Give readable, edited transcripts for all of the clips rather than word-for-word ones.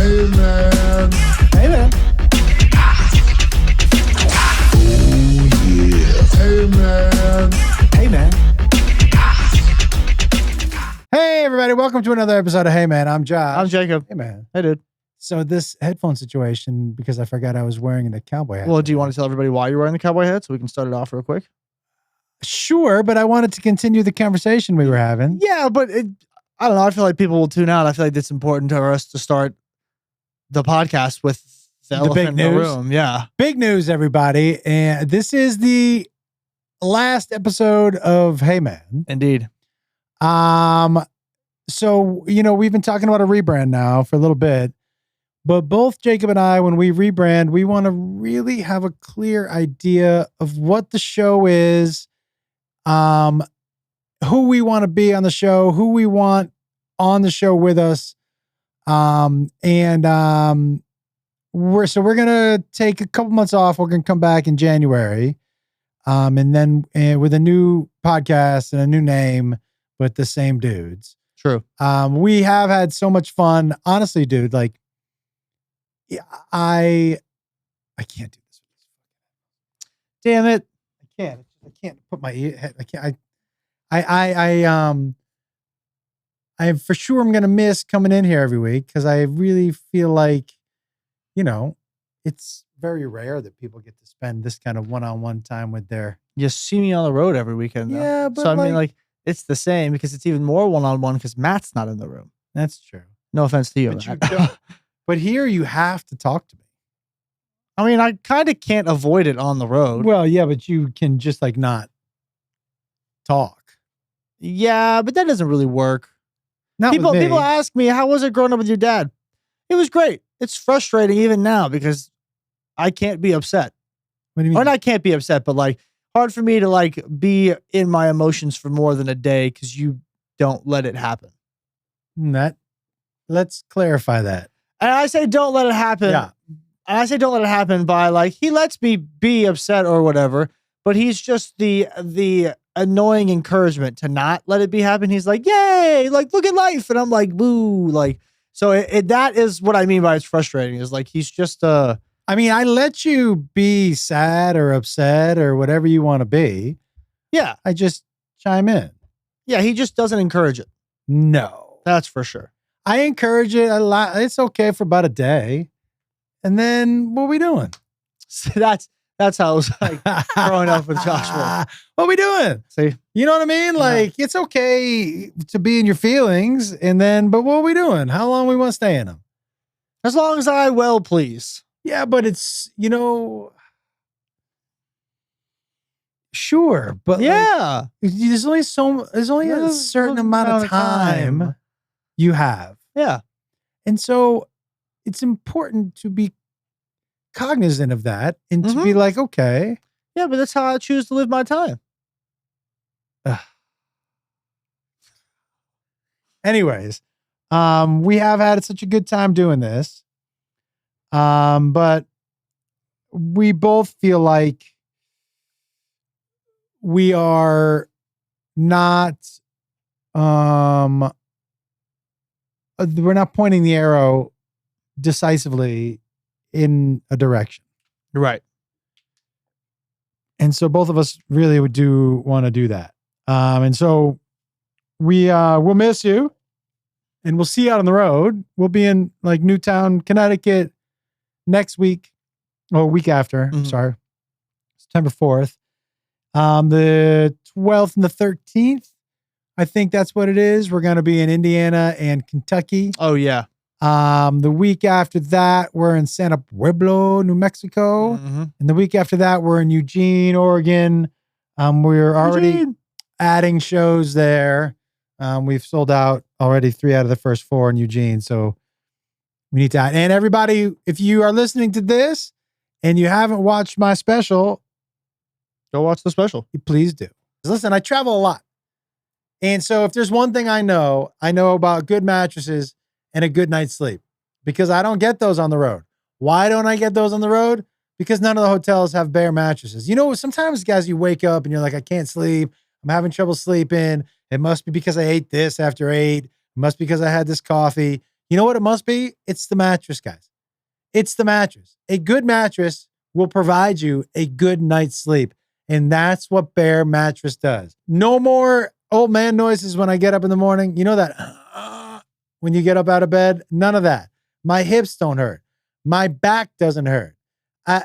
Hey man. Hey man. Oh yeah. Hey man. Hey man. Hey everybody, welcome to another episode of Hey Man. I'm Josh. I'm Jacob. Hey man. Hey, dude. So this headphone situation, because I forgot I was wearing the cowboy hat. Well, do you want to tell everybody why you're wearing the cowboy hat so we can start it off real quick? Sure, but I wanted to continue the conversation we were having. Yeah, but I don't know. I feel like people will tune out. I feel like it's important for us to start the podcast with the elephant big in the news. room. Yeah. Big news, everybody. And this is the last episode of Hey Man. Indeed. So, we've been talking about a rebrand now for a little bit, but both Jacob and I, when we rebrand, we want to really have a clear idea of what the show is, who we want to be on the show, who we want on the show with us. We're going to take a couple months off. We're going to come back in January. And then with a new podcast and a new name, but the same dudes. True. We have had so much fun. Honestly, dude, like I can't do this. Damn it. I can't put my ear. I can't. I for sure I'm gonna miss coming in here every week because I really feel like, it's very rare that people get to spend this kind of one-on-one time with their. You see me on the road every weekend, though. Yeah, but so, I mean, it's the same because it's even more one-on-one because Matt's not in the room. That's true. No offense to you, But, Matt. but here you have to talk to me. I mean, I kind of can't avoid it on the road. Well, yeah, but you can just not talk. Yeah, but that doesn't really work. Not People with me. people ask me, how was it growing up with your dad? It was great. It's frustrating even now because I can't be upset. What do you mean? Or not can't be upset, but hard for me to be in my emotions for more than a day because you don't let it happen. Let's clarify that. And I say don't let it happen. Yeah. And I say don't let it happen by he lets me be upset or whatever, but he's just the annoying encouragement to not let it be happen. He's like, yay, look at life. And I'm like, boo. So that is what I mean by it's frustrating is he's just I let you be sad or upset or whatever you want to be. Yeah. I just chime in. Yeah, he just doesn't encourage it. No. That's for sure. I encourage it a lot. It's okay for about a day. And then what are we doing? So that's how it was growing up with Joshua. What are we doing? See? You know what I mean? It's okay to be in your feelings but what are we doing? How long we want to stay in them? As long as I will, please. Yeah, but it's, sure, but yeah, there's only a certain amount of time you have. Yeah. And so it's important to be cognizant of that and to be okay. Yeah, but that's how I choose to live my time. Anyways, we have had such a good time doing this. But we both feel like we are not, we're not pointing the arrow decisively in a direction. Right. And so both of us really do want to do that. And so we'll miss you and we'll see you out on the road. We'll be in Newtown, Connecticut next week or week after. Mm-hmm. Sorry. September 4th. The 12th and the 13th. I think that's what it is. We're going to be in Indiana and Kentucky. Oh yeah. The week after that, we're in Santa Pueblo, New Mexico. Mm-hmm. And the week after that, we're in Eugene, Oregon. We're already adding shows there. We've sold out already 3 out of the first 4 in Eugene. So we need to add. And everybody, if you are listening to this and you haven't watched my special, go watch the special. Please do. Listen, I travel a lot. And so if there's one thing I know about good mattresses and a good night's sleep, because I don't get those on the road. Why don't I get those on the road? Because none of the hotels have bare mattresses. Sometimes, guys, you wake up and you're like, I can't sleep. I'm having trouble sleeping. It must be because I ate this after 8. It must be because I had this coffee. You know what it must be? It's the mattress, guys. It's the mattress. A good mattress will provide you a good night's sleep. And that's what Bear Mattress does. No more old man noises when I get up in the morning. You know that when you get up out of bed? None of that. My hips don't hurt. My back doesn't hurt.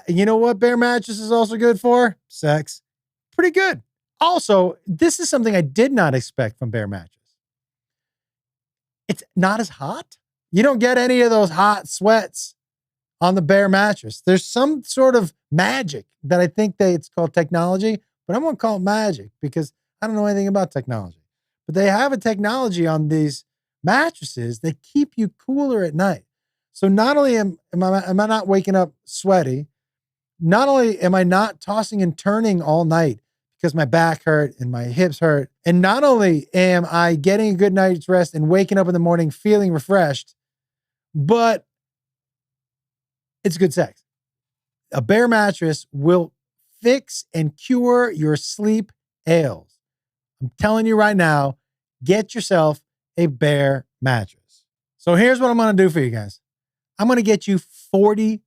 You know what Bear Mattress is also good for? Sex. Pretty good. Also, this is something I did not expect from Bear Mattress. It's not as hot. You don't get any of those hot sweats on the Bear Mattress. There's some sort of magic that I think it's called technology, but I'm going to call it magic because I don't know anything about technology. But they have a technology on these mattresses that keep you cooler at night. So not only am I not waking up sweaty, not only am I not tossing and turning all night because my back hurt and my hips hurt, and not only am I getting a good night's rest and waking up in the morning feeling refreshed, but it's good sex. A Bear Mattress will fix and cure your sleep ails. I'm telling you right now, get yourself a Bear Mattress. So here's what I'm going to do for you guys. I'm going to get you 40%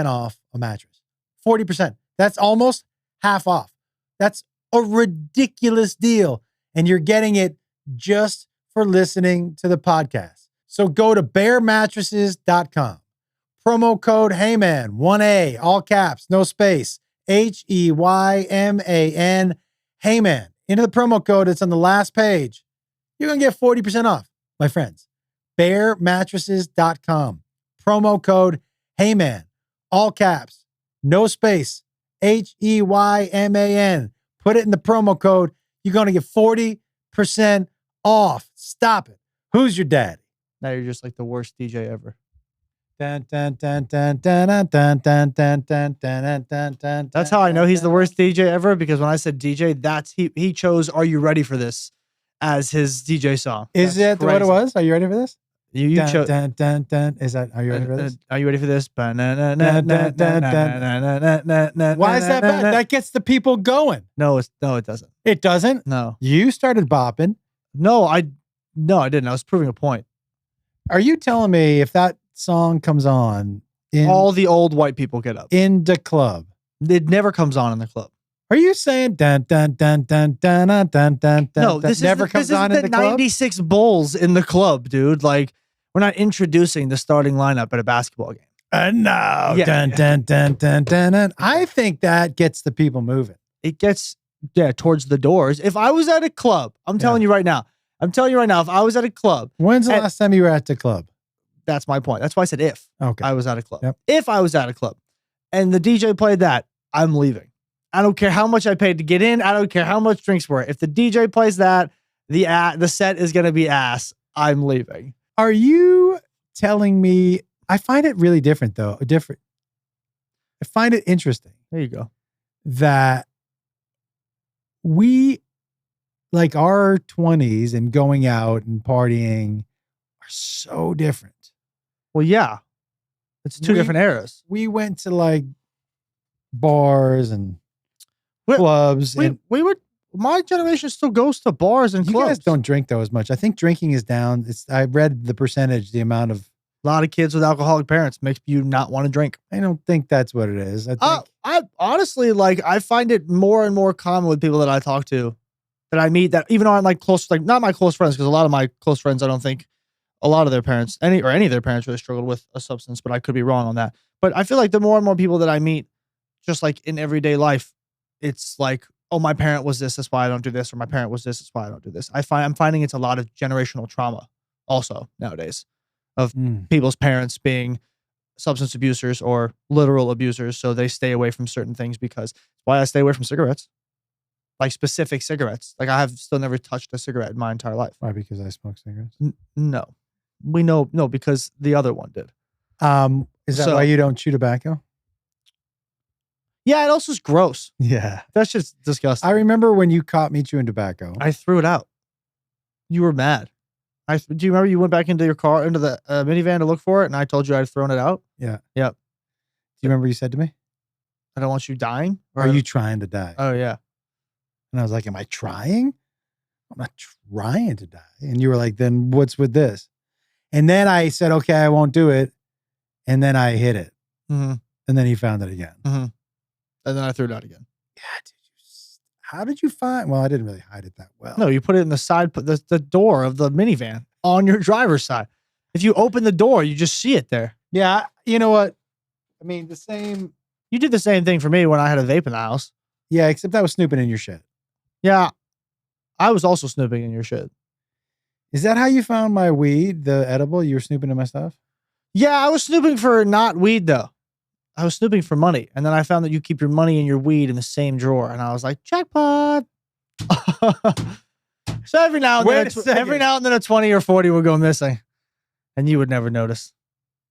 off a mattress. 40%. That's almost half off. That's a ridiculous deal. And you're getting it just for listening to the podcast. So go to bearmattresses.com. Promo code HeyMan, 1A, all caps, no space, HEYMAN, HeyMan. Into the promo code that's on the last page. You're going to get 40% off, my friends. Bearmattresses.com. Promo code HeyMan, all caps, no space, HEYMAN. Put it in the promo code. You're going to get 40% off. Stop it. Who's your daddy? Now you're just like the worst DJ ever. That's how I know he's the worst DJ ever, because when I said DJ, he chose "Are You Ready for This" as his DJ song. Is that what it was? Are you ready for this? You chose. Is that? Are you ready for this? Are you ready for this? Why is that bad? That gets the people going. No, it doesn't. It doesn't. No, you started bopping. No, I didn't. I was proving a point. Are you telling me if that song comes on, all the old white people get up in the club? It never comes on in the club. Are you saying dun dun dun dun dun dun dun dun? No, this never comes on in the club. 96 Bulls in the club, dude. Like, we're not introducing the starting lineup at a basketball game. No, dun dun dun dun dun dun. I think that gets the people moving. It gets towards the doors. If I was at a club, I'm telling you right now. If I was at a club. When's the last time you were at the club? That's my point. That's why I said if I was at a club. Yep. If I was at a club and the DJ played that, I'm leaving. I don't care how much I paid to get in. I don't care how much drinks were. If the DJ plays that, the set is going to be ass. I'm leaving. Are you telling me? I find it really different, though. Different. I find it interesting. There you go. That we, like our 20s and going out and partying, are so different. Well, yeah. It's two different eras. We went to like bars and clubs. My generation still goes to bars and clubs. You guys don't drink though as much. I think drinking is down. I read the percentage, the amount of. A lot of kids with alcoholic parents makes you not want to drink. I don't think that's what it is. I honestly, like, I find it more and more common with people that I talk to, that I meet, that even though I'm like close, like not my close friends, because a lot of my close friends, I don't think a lot of their parents, any of their parents really struggled with a substance, but I could be wrong on that. But I feel like the more and more people that I meet, just like in everyday life, it's like, oh, my parent was this, that's why I don't do this, or my parent was this, that's why I don't do this. I'm finding it's a lot of generational trauma also nowadays of people's parents being substance abusers or literal abusers, so they stay away from certain things, because why I stay away from cigarettes, like specific cigarettes. Like, I have still never touched a cigarette in my entire life. Why? Because I smoke cigarettes? No. No, because the other one did. Is that why you don't chew tobacco? Yeah, it also is gross. Yeah. That's just disgusting. I remember when you caught me chewing tobacco. I threw it out. You were mad. Do you remember you went back into your car, into the minivan to look for it, and I told you I'd thrown it out? Yeah. Yep. Do you remember you said to me? I don't want you dying? Or are you trying to die? Oh, yeah. And I was like, am I trying? I'm not trying to die. And you were like, then what's with this? And then I said, okay, I won't do it. And then I hid it. Mm-hmm. And then he found it again. Mm-hmm. And then I threw it out again. Yeah, how did you find? Well, I didn't really hide it that well. No, you put it in the side, the door of the minivan on your driver's side. If you open the door, you just see it there. Yeah, you know what? I mean, the same. You did the same thing for me when I had a vape in the house. Yeah, except I was snooping in your shit. Yeah, I was also snooping in your shit. Is that how you found my weed, the edible? You were snooping in my stuff? Yeah, I was snooping for not weed though. I was snooping for money. And then I found that you keep your money and your weed in the same drawer. And I was like, jackpot. So every now and then a 20 or 40 would go missing. And you would never notice.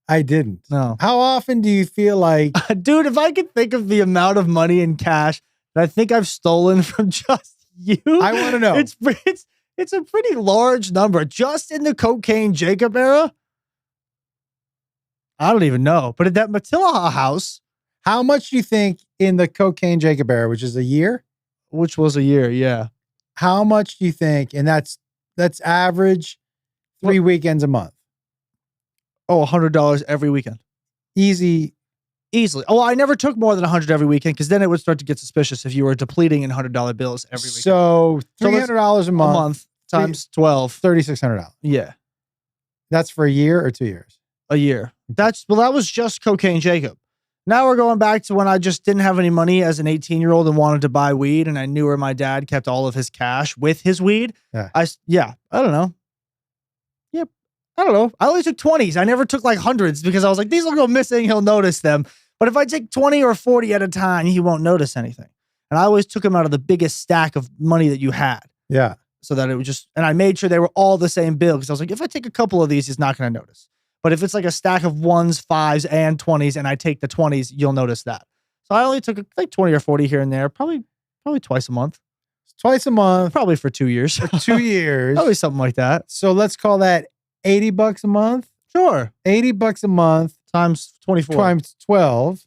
I didn't. No. How often do you feel like... Dude, if I could think of the amount of money in cash that I think I've stolen from just you. I want to know. It's a pretty large number. Just in the cocaine Jacob era. I don't even know. But at that Matilla house. How much do you think in the cocaine Jacob era, which is a year? Which was a year, yeah. How much do you think, and that's average 3 weekends a month. Oh, $100 every weekend. Easily. Oh, I never took more than 100 every weekend because then it would start to get suspicious if you were depleting in $100 bills every weekend. So $300 a month times 12. $3,600. Yeah. That's for a year or 2 years? A year. That was just cocaine Jacob. Now we're going back to when I just didn't have any money as an 18-year-old and wanted to buy weed, and I knew where my dad kept all of his cash with his weed. Yeah. I don't know. Yep. I don't know. I only took 20s. I never took like hundreds because I was like, these will go missing. He'll notice them. But if I take 20 or 40 at a time, he won't notice anything. And I always took him out of the biggest stack of money that you had. Yeah. So that it would just, and I made sure they were all the same bill because I was like, if I take a couple of these, he's not going to notice. But if it's like a stack of 1s, 5s, and 20s, and I take the 20s, you'll notice that. So I only took like 20 or 40 here and there, probably twice a month. Twice a month. Probably for 2 years. For 2 years. Probably something like that. So let's call that $80 a month. Sure. $80 a month times 24 times 12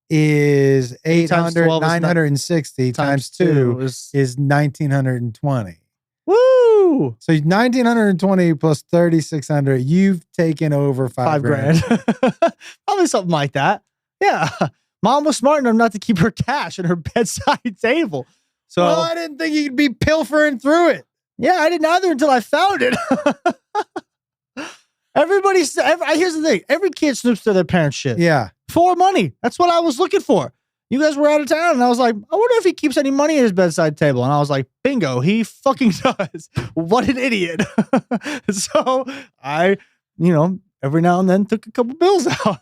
is 800, 12 is 960 times 2 is 1920. Woo! So 1920 plus 3,600, you've taken over $5 grand. Probably something like that. Yeah. Mom was smart enough not to keep her cash in her bedside table. So well, I didn't think you'd be pilfering through it. Yeah, I didn't either until I found it. Here's the thing. Every kid snoops through their parents' shit. Yeah. For money. That's what I was looking for. You guys were out of town, and I was like, I wonder if he keeps any money at his bedside table. And I was like, bingo, he fucking does. What an idiot. So I, every now and then took a couple bills out.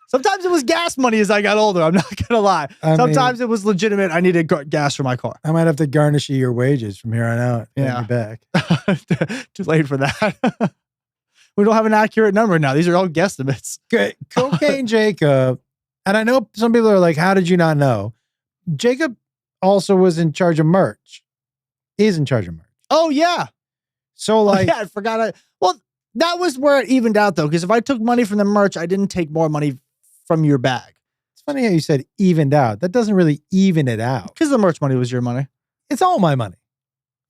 Sometimes it was gas money as I got older. I'm not going to lie. Sometimes it was legitimate. I needed gas for my car. I might have to garnish you your wages from here on out. Yeah. Back. Too late for that. We don't have an accurate number now. These are all guesstimates. Cocaine Jacob. And I know some people are like, how did you not know? Jacob also was in charge of merch. Is in charge of merch. Oh, yeah. So like... yeah, I forgot. Well, that was where it evened out, though, because if I took money from the merch, I didn't take more money from your bag. It's funny how you said evened out. That doesn't really even it out. Because the merch money was your money. It's all my money.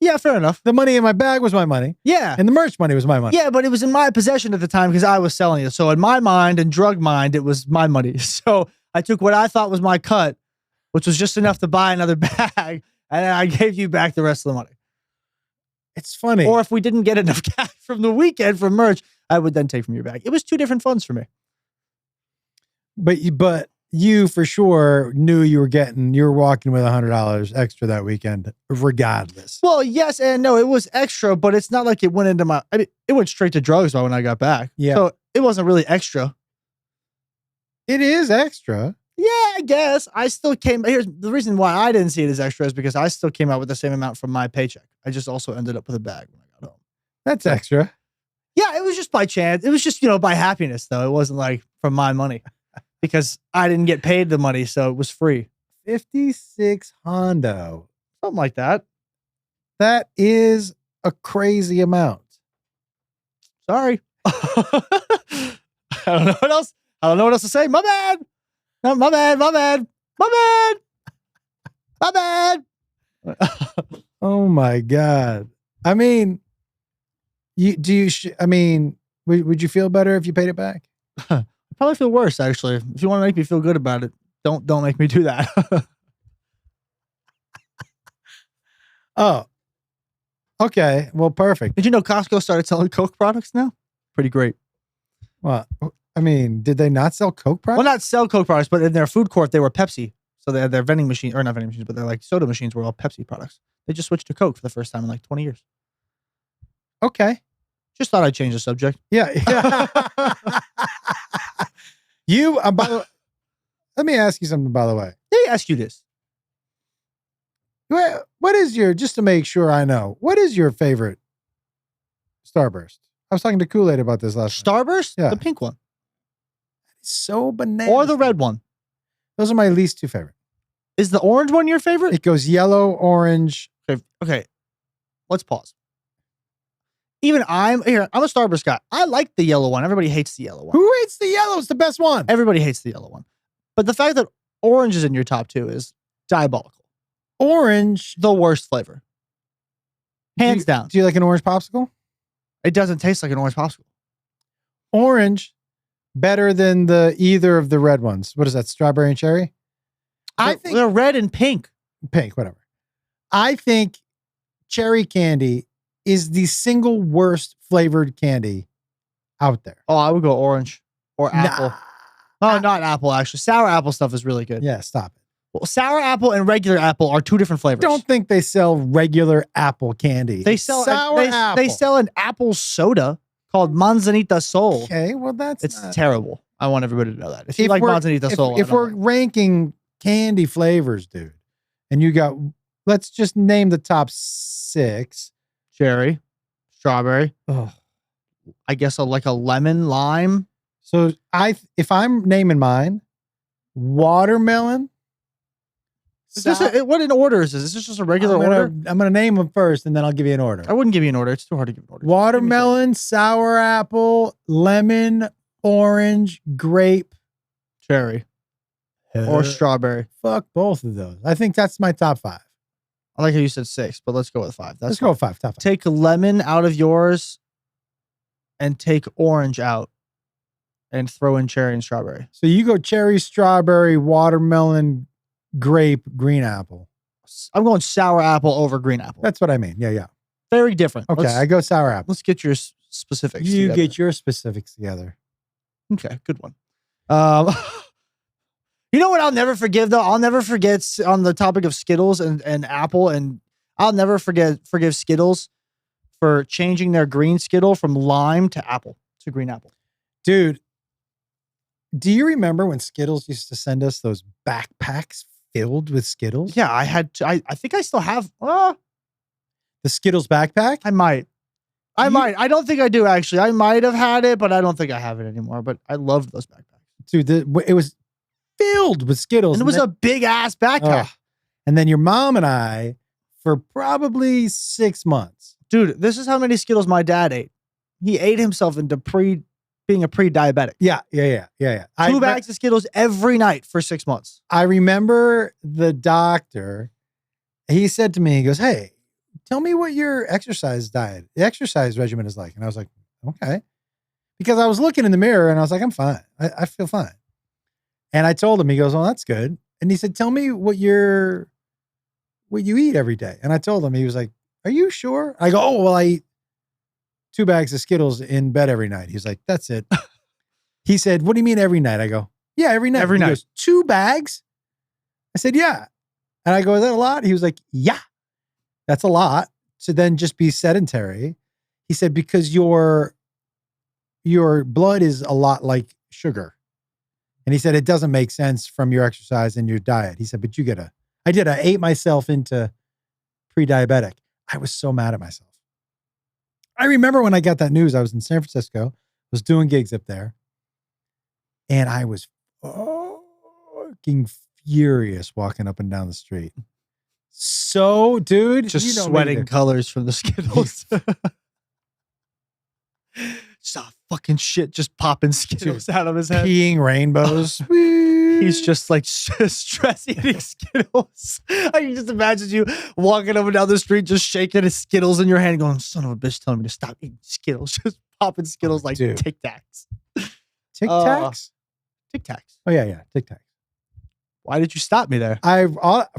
Yeah, fair enough. The money in my bag was my money. Yeah. And the merch money was my money. Yeah, but it was in my possession at the time because I was selling it. So in my mind and drug mind, it was my money. So I took what I thought was my cut, which was just enough to buy another bag, and then I gave you back the rest of the money. It's funny. Or if we didn't get enough cash from the weekend for merch, I would then take from your bag. It was two different funds for me. But you for sure knew you were walking with $100 extra that weekend, regardless. Well, yes and no. It was extra, but it's not like it went into my... it went straight to drugs when I got back. Yeah. So it wasn't really extra. It is extra. Yeah, I guess. I still came... Here's the reason why I didn't see it as extra is because I still came out with the same amount from my paycheck. I just also ended up with a bag when I got home. That's extra. Yeah, it was just by chance. It was just, by happiness, though. It wasn't like from my money. Because I didn't get paid the money, so it was free. 56 Hondo. Something like that. That is a crazy amount. Sorry. I don't know what else. I don't know what else to say. My bad. No, my bad. My bad. My bad. My bad. Oh my God. I mean, I mean, would you feel better if you paid it back? I probably feel worse, actually. If you want to make me feel good about it, don't make me do that. Oh, okay. Well, perfect. Did you know Costco started selling Coke products now? Pretty great. Well, I mean, did they not sell Coke products? Well, not sell Coke products, but in their food court, they were Pepsi. So they had their vending machine, or not vending machines, but they're like soda machines were all Pepsi products. They just switched to Coke for the first time in like 20 years. Okay. Just thought I'd change the subject. Yeah. You, let me ask you something, by the way. Let me ask you this. What is just to make sure I know, what is your favorite Starburst? I was talking to Kool-Aid about this last night. Starburst? Yeah. The pink one. So bananas. Or the red one. Those are my least two favorite. Is the orange one your favorite? It goes yellow, orange. Okay. Let's pause. Even I'm a Starburst guy. I like the yellow one. Everybody hates the yellow one. Who hates the yellow? It's the best one. Everybody hates the yellow one. But the fact that orange is in your top two is diabolical. Orange. The worst flavor. Hands down. Do you like an orange popsicle? It doesn't taste like an orange popsicle. Orange, better than either of the red ones. What is that? Strawberry and cherry? I think they're red and pink. Pink, whatever. I think cherry candy is the single worst flavored candy out there. Oh, I would go orange or apple. Oh, not apple, actually. Sour apple stuff is really good. Yeah, stop it. Well, sour apple and regular apple are two different flavors. Don't think they sell regular apple candy. They sell sour apple. They sell an apple soda called Manzanita Sol. Okay, well it's terrible. I want everybody to know that. If you like Manzanita Sol. If we're ranking candy flavors, dude, and you got, let's just name the top 6. Cherry, strawberry. Oh. I guess like a lemon, lime. So if I'm naming mine, watermelon. What in order is this? Is this just a regular order? I'm gonna name them first, and then I'll give you an order. I wouldn't give you an order. It's too hard to give an order. Watermelon, sour apple, lemon, orange, grape, cherry, or strawberry. Fuck both of those. I think that's my top 5. I like how you said 6, but let's go with 5. Let's go with 5. Top 5. Take lemon out of yours and take orange out and throw in cherry and strawberry. So you go cherry, strawberry, watermelon, grape, green apple. I'm going sour apple over green apple. That's what I mean. Yeah. Very different. Okay, I go sour apple. Let's get your specifics You together. get your specifics together. Okay, good one. You know what I'll never forgive, though? I'll never forget, on the topic of Skittles and Apple, and I'll never forgive Skittles for changing their green Skittle from lime to apple, to green apple. Dude, do you remember when Skittles used to send us those backpacks filled with Skittles? Yeah, I had to, I think I still have the Skittles backpack? I might. I don't think I do, actually. I might have had it, but I don't think I have it anymore. But I loved those backpacks. Dude, it was filled with Skittles. And it was a big ass backpack. And then your mom and I, for probably 6 months. Dude, this is how many Skittles my dad ate. He ate himself into being a pre-diabetic. Yeah. 2 bags of Skittles every night for 6 months. I remember the doctor, he said to me, he goes, "Hey, tell me what your the exercise regimen is like." And I was like, okay. Because I was looking in the mirror and I was like, I'm fine. I feel fine. And I told him, he goes, "Oh, that's good." And he said, "Tell me what you eat every day." And I told him, he was like, "Are you sure?" I go, "Oh, well, I eat 2 bags of Skittles in bed every night." He's like, "That's it." He said, "What do you mean every night?" I go, "Yeah, every night." Every night. He goes, 2 bags? I said, "Yeah." And I go, "Is that a lot?" He was like, "Yeah, that's a lot to then just be sedentary." He said, "Because your blood is a lot like sugar." And he said, "It doesn't make sense from your exercise and your diet." He said, "But I ate myself into pre-diabetic." I was so mad at myself. I remember when I got that news, I was in San Francisco, was doing gigs up there, and I was fucking furious walking up and down the street. So, dude, just sweating colors from the Skittles. Just fucking shit, just popping Skittles out of his head. Peeing rainbows. He's just like stress eating Skittles. I can just imagine you walking up and down the street, just shaking his Skittles in your hand, going, "Son of a bitch, telling me to stop eating Skittles." Just popping Skittles like dude. Tic Tacs. Tic Tacs? Tic Tacs. Oh yeah, Tic Tacs. Why did you stop me there?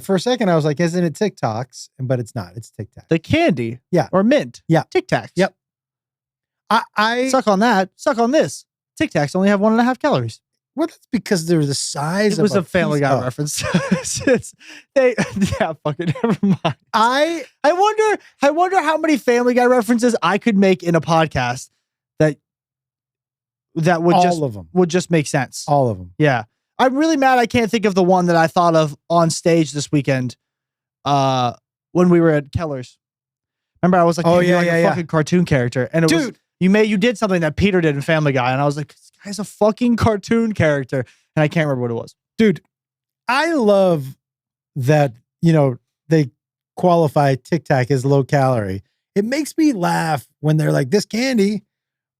For a second I was like, isn't it Tic Tacs? But it's not. It's Tic Tacs. The candy. Yeah. Or mint. Yeah. Tic Tacs. Yep. I Suck on that. Suck on this. Tic Tacs only have 1.5 calories. Well, that's because they're the size It of was a Family piece Guy of- reference. Yeah, fucking never mind. I I wonder how many Family Guy references I could make in a podcast that all of them. would just make sense. All of them. Yeah. I'm really mad I can't think of the one that I thought of on stage this weekend when we were at Keller's. Remember, I was like, Oh, you're yeah, a yeah. fucking cartoon character. And it was, Dude. you did something that Peter did in Family Guy. And I was like, this guy's a fucking cartoon character. And I can't remember what it was. Dude, I love that, they qualify Tic Tac as low calorie. It makes me laugh when they're like, this candy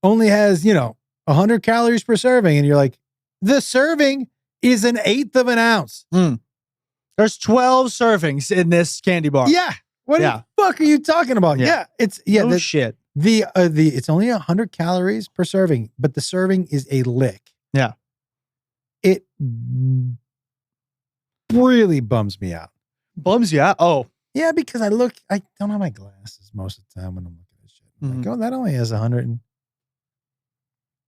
only has, 100 calories per serving. And you're like, the serving is 1/8 of an ounce. There's 12 servings in this candy bar. Yeah. What the fuck are you talking about? Yeah. Yeah. Shit. It's only 100 calories per serving, but the serving is a lick. Yeah. It really bums me out. Bums you out? Oh. Yeah, because I don't have my glasses most of the time when I'm looking at shit. I'm like, oh, that only has 100.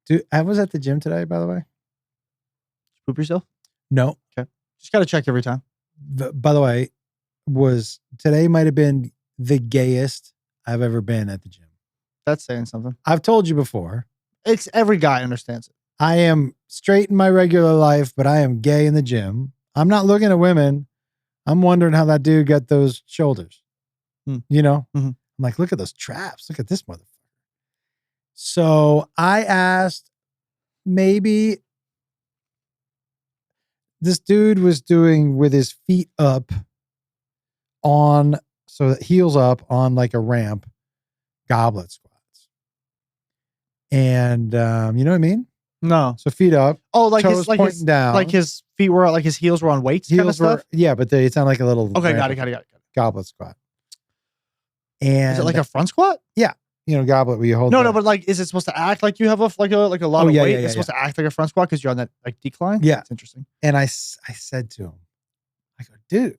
Dude, I was at the gym today, by the way. Poop yourself? No. Okay. Just got to check every time. By the way, today might have been the gayest I've ever been at the gym. That's saying something. I've told you before. It's every guy understands it. I am straight in my regular life, but I am gay in the gym. I'm not looking at women. I'm wondering how that dude got those shoulders. I'm like, look at those traps. Look at this motherfucker. So I asked, maybe this dude was doing with his feet up heels up on like a ramp, goblet squats. And you know what I mean? No. So feet up. Oh, like toes pointing down. like his feet were like his heels were on weights kind of stuff. Yeah, but it's not like a little Okay, ramp, got it. goblet squat. And Is it like a front squat? Goblet where you hold. No, but like, is it supposed to act like you have a lot of weight? It's supposed to act like a front squat because you're on that like decline. Yeah, it's interesting. And I said to him, I go, dude,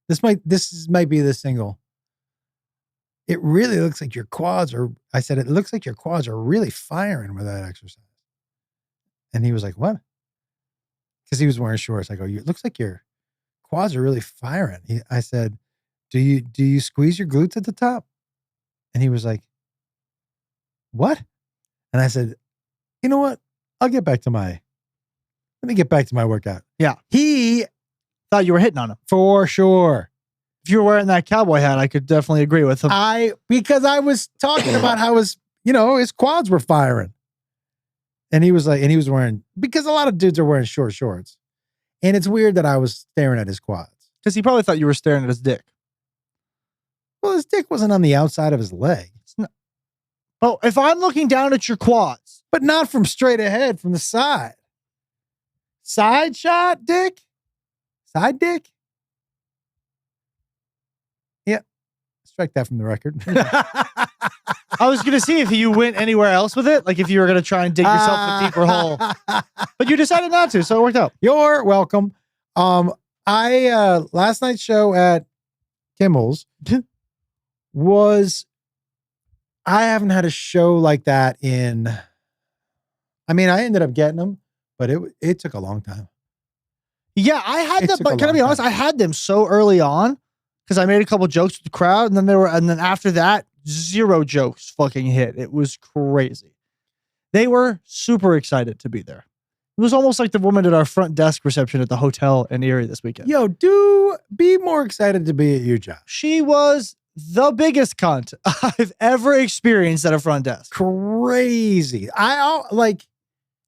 this might be the single. It really looks like your quads are. I said, it looks like your quads are really firing with that exercise. And he was like, what? Because he was wearing shorts. I go, it looks like your quads are really firing. I said, do you squeeze your glutes at the top? And he was like, what? And I said, you know what? Let me get back to my workout. Yeah. He Thought you were hitting on him. for sure. If you were wearing that cowboy hat, I could definitely agree with him. Because I was talking about how his quads were firing. And he was wearing, because a lot of dudes are wearing short shorts. And it's weird that I was staring at his quads. Because he probably thought you were staring at his dick. Well, his dick wasn't on the outside of his leg. But if I'm looking down at your quads, But not from straight ahead, from the side. Side shot, dick? Side dick? Yeah. Strike that from the record. I was going to see if you went anywhere else with it. Like if you were going to try and dig yourself a deeper hole. But you decided not to, so it worked out. You're welcome. I last night's show at Kimmel's I haven't had a show like that I ended up getting them, but it took a long time. Yeah, I had It them, took a but can I be long honest? time. I had them so early on because I made a couple jokes with the crowd, and then after that, 0 jokes fucking hit. It was crazy. They were super excited to be there. It was almost like the woman at our front desk reception at the hotel in Erie this weekend. Yo, do be more excited to be at your job. She was the biggest cunt I've ever experienced at a front desk. Crazy.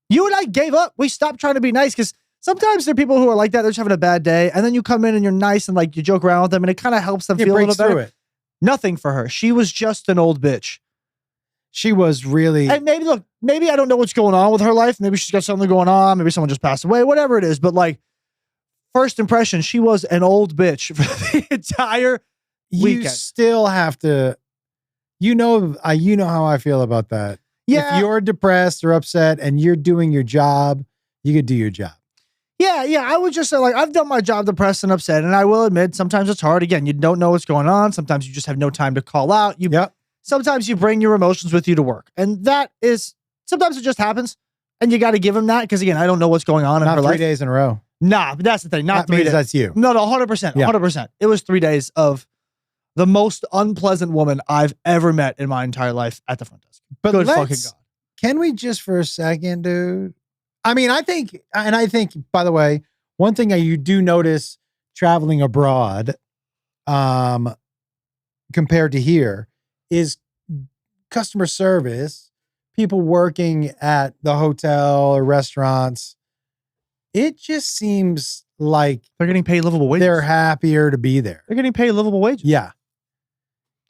You and I gave up. We stopped trying to be nice because sometimes there are people who are like that. They're just having a bad day. And then you come in and you're nice and like you joke around with them and it kind of helps them feel a little better. It. Nothing for her. She was just an old bitch. She was really. And maybe I don't know what's going on with her life. Maybe she's got something going on. Maybe someone just passed away, whatever it is. But like, first impression, she was an old bitch for the entire weekend. You still have to, you know how I feel about that. Yeah. If you're depressed or upset and you're doing your job, you could do your job. Yeah. I would just say, like, I've done my job depressed and upset, and I will admit sometimes it's hard. Again, you don't know what's going on. Sometimes you just have no time to call out. Sometimes you bring your emotions with you to work, and that is sometimes it just happens, and you got to give them that because again, I don't know what's going on in her Not 3 life. days in a row. Nah, but that's the thing. Not That 3 means days. that's you. No, 100%. 100%. It was 3 days of the most unpleasant woman I've ever met in my entire life at the front desk. But Good fucking God. Can we just for a second, dude? I mean, I think, by the way, one thing that you do notice traveling abroad, compared to here, is customer service, people working at the hotel or restaurants. It just seems like They're getting paid livable wages. they're happier to be there. They're getting paid livable wages. Yeah.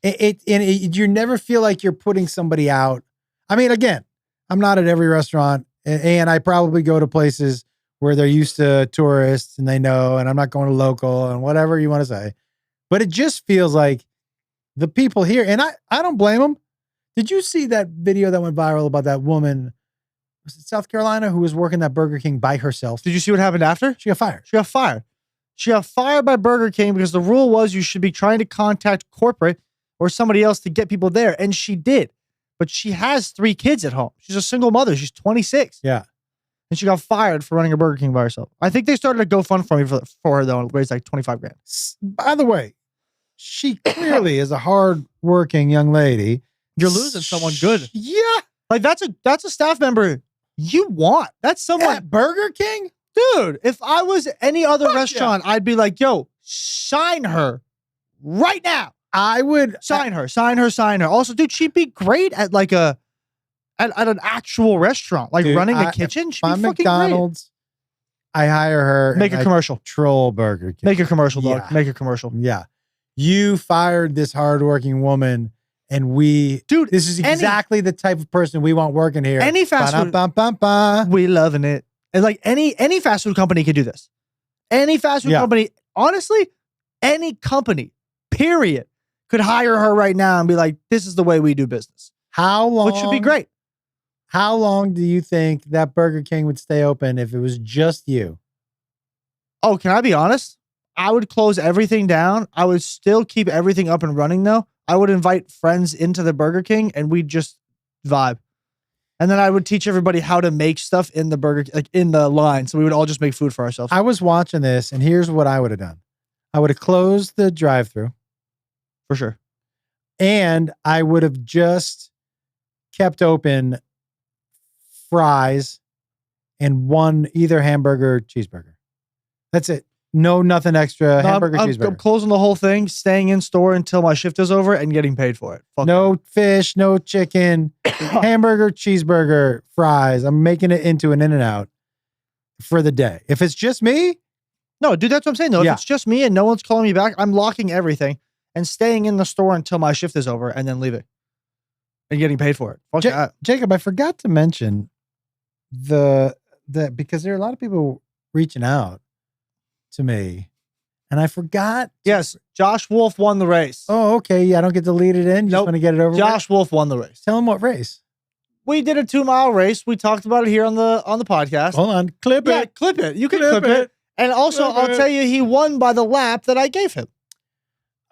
You never feel like you're putting somebody out. I mean, again, I'm not at every restaurant, and I probably go to places where they're used to tourists and they know, and I'm not going to local and whatever you want to say. But it just feels like the people here, and I don't blame them. Did you see that video that went viral about that woman, was it South Carolina, who was working at Burger King by herself? Did you see what happened after? She got fired. She got fired. She got fired by Burger King because the rule was you should be trying to contact corporate or somebody else to get people there. And she did. But she has 3 kids at home. She's a single mother. She's 26. Yeah. And she got fired for running a Burger King by herself. I think they started a GoFundMe for her, though, and raised like 25 grand. By the way, she clearly is a hard-working young lady. You're losing someone good. Yeah. Like, that's a staff member you want. That's someone. At Burger King? Dude, if I was any other Fuck restaurant, I'd be like, yo, sign her right now. I would Sign her. Also, dude, she'd be great at like at an actual restaurant, like Dude, running a kitchen. She'd If I'm be fucking McDonald's, I hire her. Make and a I commercial. Troll Burger King. Make a commercial, dog. Yeah. Make a commercial. Yeah. You fired this hardworking woman, and Dude, this is exactly the type of person we want working here. Any fast food, Ba-dum-bum-bum-bum. we loving it. And like any fast food company could do this. Any fast food company, honestly, any company, period, could hire her right now and be like, this is the way we do business. How long? Which would be great. How long do you think that Burger King would stay open if it was just you? Oh, can I be honest? I would close everything down. I would still keep everything up and running though. I would invite friends into the Burger King and we'd just vibe. And then I would teach everybody how to make stuff in the burger, like in the line. So we would all just make food for ourselves. I was watching this, and here's what I would have done. I would have closed the drive-thru. For sure. And I would have just kept open fries and one either hamburger or cheeseburger. That's it. No, nothing extra. Hamburger, cheeseburger. I'm closing the whole thing, staying in store until my shift is over and getting paid for it. Fuck no fish, no chicken, hamburger, cheeseburger, fries. I'm making it into an In-N-Out for the day. If it's just me. No, dude, that's what I'm saying though. If it's just me and no one's calling me back, I'm locking everything and staying in the store until my shift is over and then leaving and getting paid for it. Fuck that. Jacob, I forgot to mention because there are a lot of people reaching out to me, and I forgot. Yes, Josh Wolf won the race. Oh, okay. Yeah, I don't get to lead it in. You just want to get it over. Josh Wolf won the race. Tell him what race. We did a 2-mile race. We talked about it here on the podcast. Hold on, clip Yeah, it. clip it. You can clip it. And also, I'll tell you, he won by the lap that I gave him.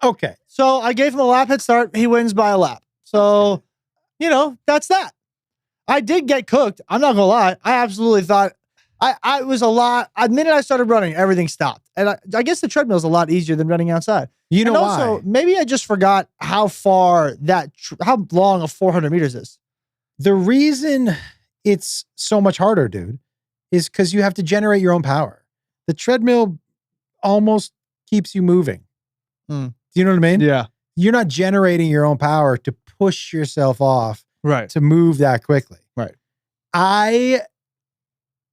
Okay. So I gave him a lap head start. He wins by a lap. So, that's that. I did get cooked. I'm not gonna lie. I absolutely thought I was a lot. The minute I started running, everything stopped. And I guess the treadmill is a lot easier than running outside. You know and also, why? maybe I just forgot how how long a 400 meters is. The reason it's so much harder, dude, is because you have to generate your own power. The treadmill almost keeps you moving. Mm. Do you know what I mean? Yeah. You're not generating your own power to push yourself off Right. to move that quickly. Right. I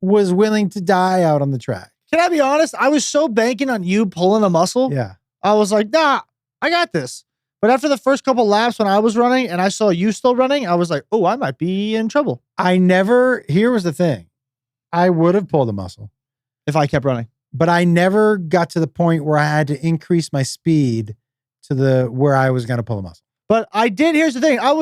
was willing to die out on the track. Can I be honest? I was so banking on you pulling a muscle. Yeah. I was like, nah, I got this. But after the first couple laps when I was running and I saw you still running, I was like, oh, I might be in trouble Here was the thing. I would have pulled a muscle, if I kept running. but I never got to the point where I had to increase my speed to where I was going to pull a muscle. But I did. Here's the thing. I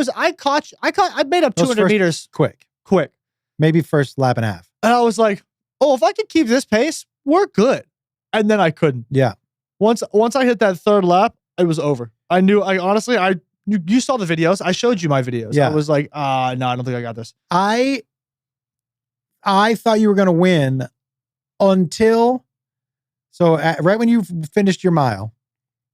made up Those 200 first- meters Quick. maybe First lap and a half. And I was like, oh, if I could keep this pace, we're good. And then I couldn't. Yeah. Once I hit that third lap, it was over. I knew. You saw the videos. I showed you my videos. Yeah. I was like, no, I don't think I got this. I thought you were going to win until, right when you finished your mile,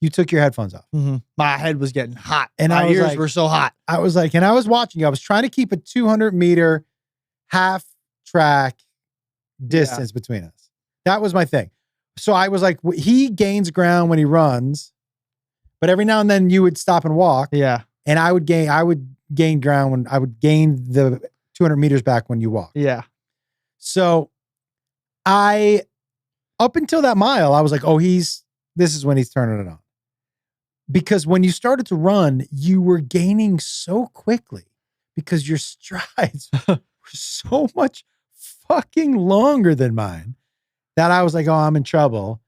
you took your headphones off. Mm-hmm. My head was getting hot. And my I was ears like- were so hot. I was like, and I was watching you. I was trying to keep a 200-meter half track distance between us. That was my thing. So I was like, he gains ground when he runs, but every now and then you would stop and walk. Yeah. And I would gain ground when I would gain the 200 meters back when you walk. Yeah. So up until that mile, I was like, oh, this is when he's turning it on. Because when you started to run, you were gaining so quickly because your strides were so much fucking longer than mine that I was like, oh, I'm in trouble.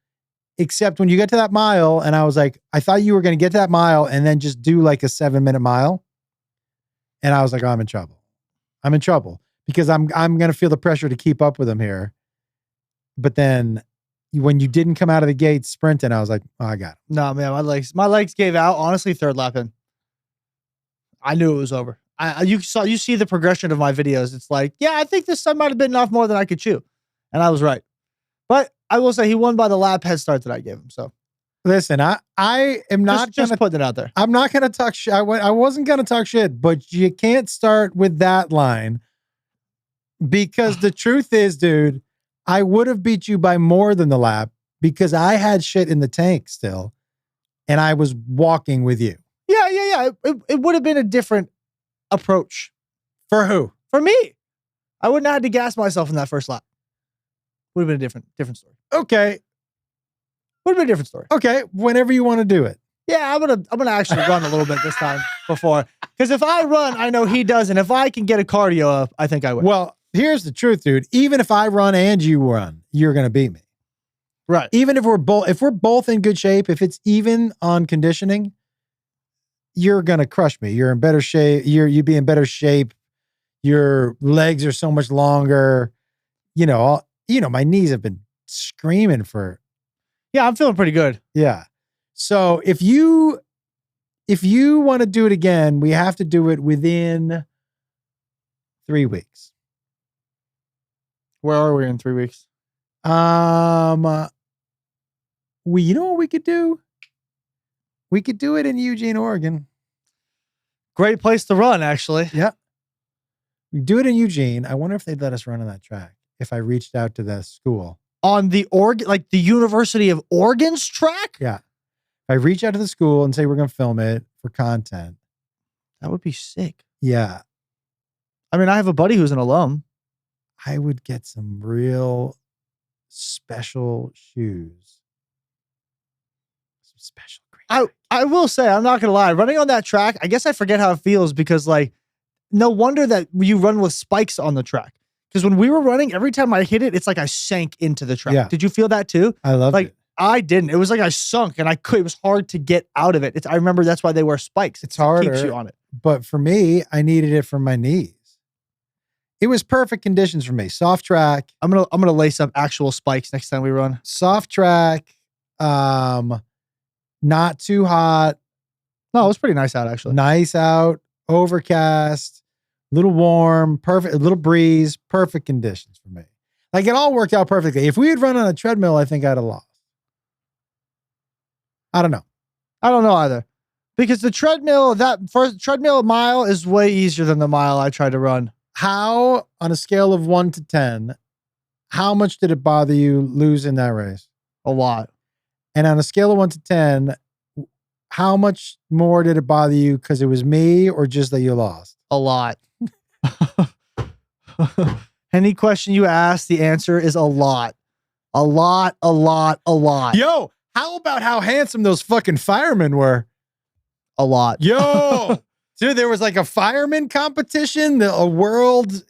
Except when you get to that mile, and I was like, I thought you were going to get to that mile and then just do like a 7-minute mile. And I was like, oh, I'm in trouble. I'm in trouble because I'm going to feel the pressure to keep up with him here. But then when you didn't come out of the gate sprinting, I was like, oh, I got it. No, man, my legs gave out. Honestly, third lap in. I knew it was over. You see the progression of my videos. It's like, yeah, I think this time might have been off more than I could chew. And I was right. But I will say he won by the lap head start that I gave him. So listen, I am not just putting it out there. I'm not going to talk shit. I wasn't going to talk shit, but you can't start with that line because the truth is, dude, I would have beat you by more than the lap because I had shit in the tank still and I was walking with you. Yeah. It would have been a different approach. For who? For me. I wouldn't have had to gas myself in that first lap. Would have been a different story. Okay. Would have been a different story. Okay. Whenever you want to do it. Yeah, I'm gonna actually run a little bit this time before. Because if I run, I know he does, and if I can get a cardio up, I think I will. Well, here's the truth, dude. Even if I run and you run, you're gonna beat me. Right. Even if we're both in good shape, if it's even on conditioning, you're gonna crush me. You're in better shape. You'd be in better shape. Your legs are so much longer. My knees have been screaming for. Yeah, I'm feeling pretty good. Yeah. So if you want to do it again, we have to do it within 3 weeks. Where are we in 3 weeks? You know what we could do? We could do it in Eugene, Oregon. Great place to run, actually. Yeah. We do it in Eugene. I wonder if they'd let us run on that track if I reached out to the school. On the the University of Oregon's track? Yeah. If I reach out to the school and say we're going to film it for content. That would be sick. Yeah. I mean, I have a buddy who's an alum. I would get some real special shoes. Some special green. I will say, I'm not going to lie. Running on that track, I guess I forget how it feels because, no wonder that you run with spikes on the track. Because when we were running, every time I hit it, it's like I sank into the track. Yeah. Did you feel that too? I love it. I didn't. It was like I sunk and it was hard to get out of it. I remember that's why they wear spikes. It's harder. It keeps you on it. But for me, I needed it for my knees. It was perfect conditions for me. Soft track. I'm gonna lace up actual spikes next time we run. Soft track. Not too hot. No, it was pretty nice out actually. Nice out. Overcast. Little warm. Perfect. A little breeze. Perfect conditions for me. Like it all worked out perfectly. If we had run on a treadmill, I think I'd have lost. I don't know. I don't know either. Because the treadmill, that first treadmill mile is way easier than the mile I tried to run. How, on a scale of 1 to 10, how much did it bother you losing that race? A lot. And on a scale of 1 to 10, how much more did it bother you because it was me or just that you lost? A lot. Any question you ask, the answer is a lot. A lot, a lot, a lot. Yo, how about how handsome those fucking firemen were? a lot. Yo, dude, there was like a fireman competition, a world,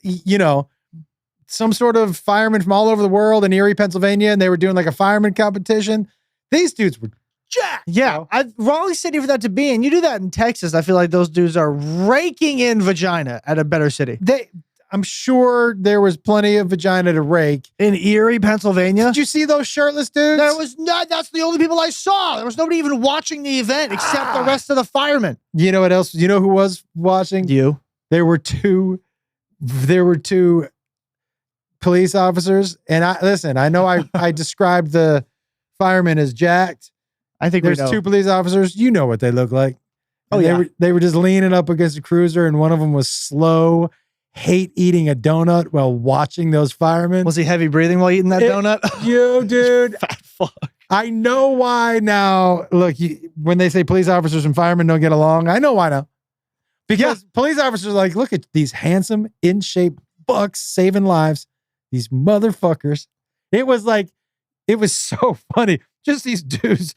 some sort of firemen from all over the world in Erie, Pennsylvania, and they were doing like a fireman competition. These dudes were jacked. Yeah, Raleigh City for that to be, and you do that in Texas, I feel like those dudes are raking in vagina at a better city. I'm sure there was plenty of vagina to rake. In Erie, Pennsylvania? Did you see those shirtless dudes? There was not. That's the only people I saw. There was nobody even watching the event except the rest of the firemen. You know what else? You know who was watching? You. There were two police officers, and I know I described the firemen as jacked. I think there's two police officers. You know what they look like. Oh, and yeah. They were just leaning up against a cruiser, and one of them was slow, hate eating a donut while watching those firemen. Was he heavy breathing while eating that donut? Yo, dude. Fat fuck. I know why now. Look, when they say police officers and firemen don't get along, I know why now. Because police officers are like, look at these handsome, in shape bucks saving lives. These motherfuckers. It was so funny. Just these dudes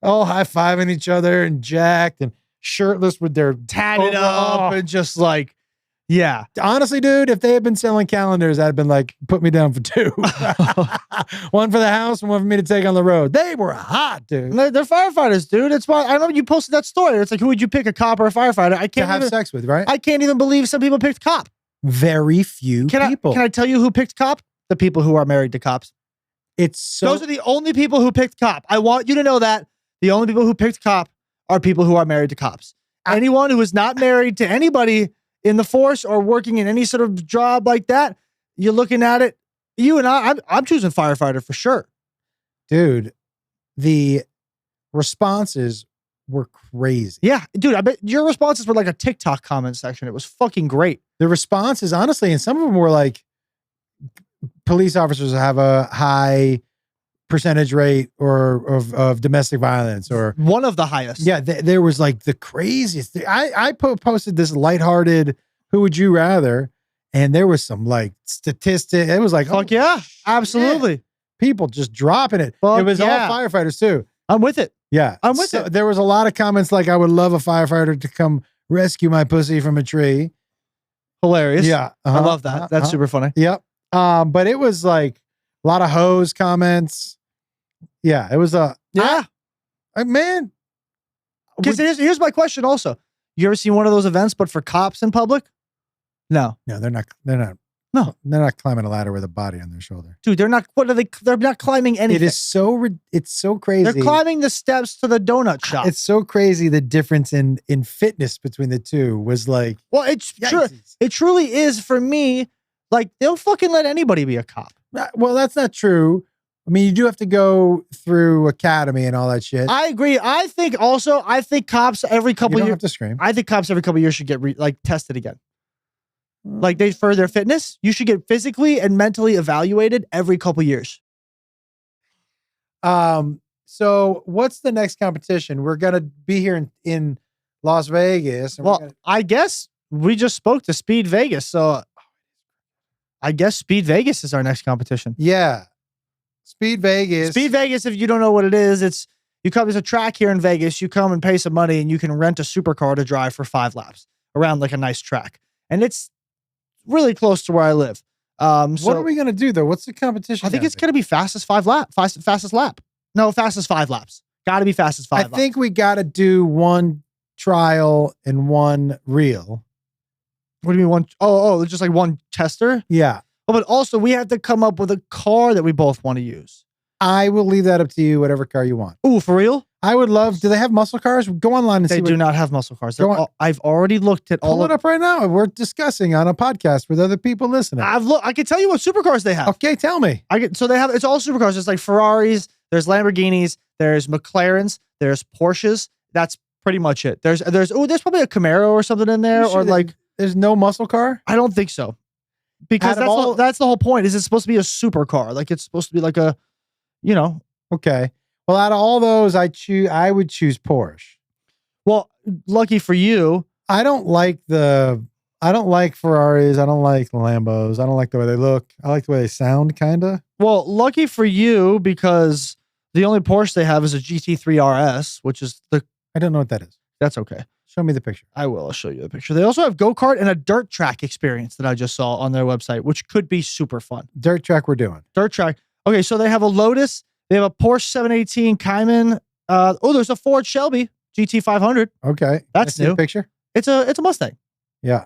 all high-fiving each other and jacked and shirtless with their Tatted up and just like, yeah. Honestly, dude, if they had been selling calendars, I'd been like, put me down for two. One for the house and one for me to take on the road. They were hot, dude. They're firefighters, dude. It's why I remember you posted that story. It's like, who would you pick, a cop or a firefighter? I can't to have sex with, right? I can't even believe some people picked cop. Very few people. Can I tell you who picked cop? The people who are married to cops. Those are the only people who picked cop. I want you to know that the only people who picked cop are people who are married to cops. Anyone who is not married to anybody in the force or working in any sort of job like that, you're looking at it. You and I'm choosing firefighter for sure. Dude, the responses were crazy. Yeah, dude, I bet your responses were like a TikTok comment section. It was fucking great. The responses, honestly, and some of them were like, police officers have a high percentage rate of domestic violence, or one of the highest. Yeah, there was like the craziest thing. I posted this lighthearted, who would you rather? And there was some like statistic. It was like, fuck yeah, absolutely. People just dropping it. Fuck it was all yeah. firefighters too. I'm with it. Yeah, I'm with it. There was a lot of comments like, I would love a firefighter to come rescue my pussy from a tree. Hilarious. Yeah. I love that. That's super funny. Yep. But it was like a lot of hose comments. Yeah, it was man. Because here's my question also. You ever seen one of those events, but for cops in public? No. No, they're not. No, they're not climbing a ladder with a body on their shoulder. Dude, they're not. What are they? They're not climbing anything. It's so crazy. They're climbing the steps to the donut shop. It's so crazy. The difference in fitness between the two was like, well, it's true. It truly is for me. Like, they'll fucking let anybody be a cop. Well, that's not true. I mean, you do have to go through academy and all that shit. I agree. I think cops every couple You don't years. have to scream. I think cops every couple years should get tested again. Like, for their fitness, you should get physically and mentally evaluated every couple years. So what's the next competition? We're gonna be here in Las Vegas. And I guess we just spoke to Speed Vegas, so I guess Speed Vegas is our next competition. Yeah, Speed Vegas. Speed Vegas. If you don't know what it is, there's a track here in Vegas. You come and pay some money, and you can rent a supercar to drive for 5 laps around like a nice track, and it's really close to where I live. What are we gonna do though? What's the competition? I think it's gonna be fastest 5 lap. Fastest lap. No, fastest 5 laps. Got to be fastest 5 laps. I think we got to do one trial and one reel. What do you mean one? Oh, just like one tester? Yeah. Oh, but also we have to come up with a car that we both want to use. I will leave that up to you, whatever car you want. Ooh, for real? I would love, do they have muscle cars? Go online and see. They do not have muscle cars. I've already looked at Pull it up right now. We're discussing on a podcast with other people listening. I can tell you what supercars they have. Okay, tell me. It's all supercars. It's like Ferraris, there's Lamborghinis, there's McLarens, there's Porsches. That's pretty much it. There's probably a Camaro or something in there, or like there's no muscle car? I don't think so. Because that's the whole point. Is it's supposed to be a supercar. Like, it's supposed to be like a, Okay. Well, out of all those, I would choose Porsche. Well, lucky for you. I don't like Ferraris. I don't like Lambos. I don't like the way they look. I like the way they sound, kind of. Well, lucky for you, because the only Porsche they have is a GT3 RS, which is I don't know what that is. That's okay. Show me the picture. I will. I'll show you the picture. They also have go-kart and a dirt track experience that I just saw on their website, which could be super fun. Dirt track we're doing. Dirt track. Okay, so they have a Lotus. They have a Porsche 718 Cayman. There's a Ford Shelby GT500. Okay. That's Can I see new. the picture. It's a Mustang. Yeah.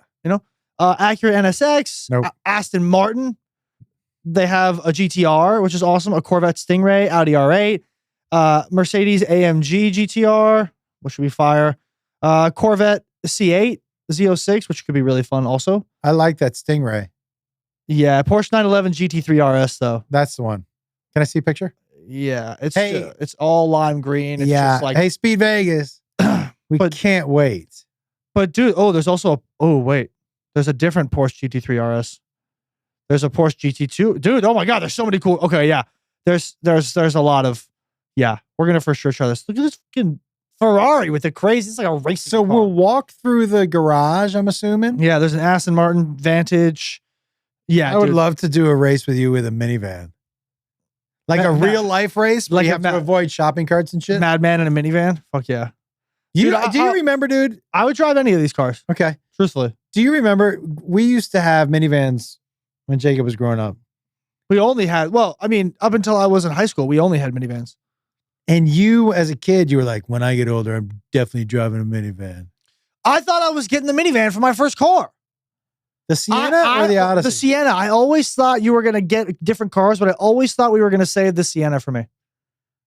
Acura NSX. Nope. Aston Martin. They have a GTR, which is awesome. A Corvette Stingray, Audi R8, Mercedes AMG GTR, which would be fire. Corvette C8 Z06, which could be really fun also. I like that Stingray. Yeah, Porsche 911 GT3 RS though. That's the one. Can I see a picture? Yeah, Hey. it's all lime green. It's yeah. just like, Hey, Speed Vegas. We But- can't wait. but dude, there's also there's a different Porsche GT3 RS. There's a Porsche GT2. Dude, oh my God, there's so many cool. Okay, yeah. There's a lot of, yeah, we're going to for sure try this. Look at this fucking Ferrari with the crazy, it's like a race. So we'll walk through the garage, I'm assuming. Yeah, there's an Aston Martin Vantage. Yeah, I would dude. love to do a race with you with a minivan. Like a Ma- real life race, like like you a have to ma- avoid shopping carts and shit. Madman in a minivan. Fuck yeah. You, Dude, do you remember, dude? I would drive any of these cars, Okay. truthfully. Do you remember we used to have minivans when Jacob was growing up? We only had, up until I was in high school, we only had minivans. And you, as a kid, you were like, when I get older, I'm definitely driving a minivan. I thought I was getting the minivan for my first car. The Sienna or the Odyssey? The Sienna. I always thought you were going to get different cars, but I always thought we were going to save the Sienna for me.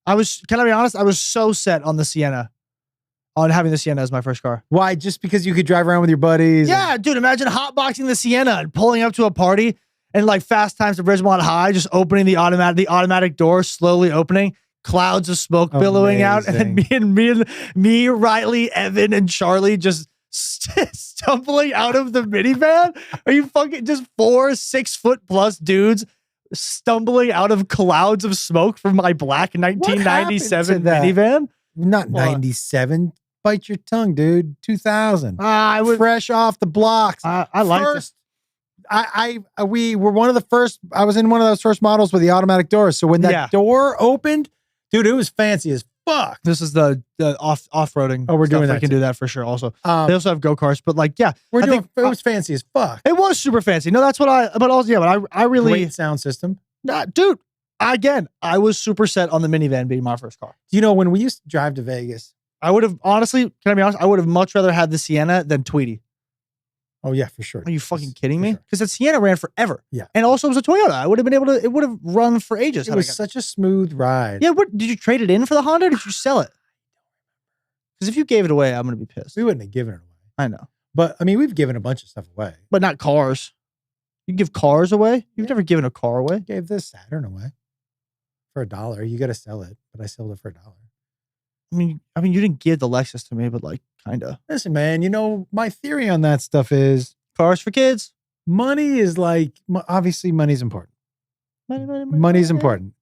Can I be honest? I was so set on the Sienna, on having the Sienna as my first car. Why? Just because you could drive around with your buddies? Yeah, dude, imagine hotboxing the Sienna and pulling up to a party and like Fast Times at Ridgemont High, just opening the automatic door, slowly opening, clouds of smoke billowing out, and me, Riley, Evan, and Charlie just stumbling out of the minivan. Are you fucking just 4 6-foot plus dudes stumbling out of clouds of smoke from my black 1997 that? minivan? Not What? 97. Bite your tongue, dude. 2000. I would. Fresh off the blocks. I like First, we were one of the first. I was in one of those first models with the automatic doors. So when that door opened, dude, it was fancy as fuck. This is the off-roading. Oh, we're stuff. doing We that can too. do that for sure. Also, they also have go-karts, but like, yeah, We're I doing. think- It was fancy as fuck. it was super fancy. No, that's what I really, Great sound system. dude. Again, I was super set on the minivan being my first car. You know, when we used to drive to Vegas. I would have honestly, can I be honest? I would have much rather had the Sienna than Tweety. Oh yeah, for sure. Are you fucking kidding For me? sure. Because the Sienna ran forever. Yeah. And also it was a Toyota. I would have been able to, it would have run for ages. It was such a smooth ride. Yeah, what did you trade it in for the Honda or did you sell it? Because if you gave it away, I'm gonna be pissed. We wouldn't have given it away. I know. But I mean, we've given a bunch of stuff away. But not cars. You give cars away? You've never given a car away? Gave this Saturn away for $1. You got to sell it, but I sold it for $1. I mean, you didn't give the Lexus to me, but like, kinda. Listen, man, you know, my theory on that stuff is Cars for kids. money is like, obviously money's important. Money's important.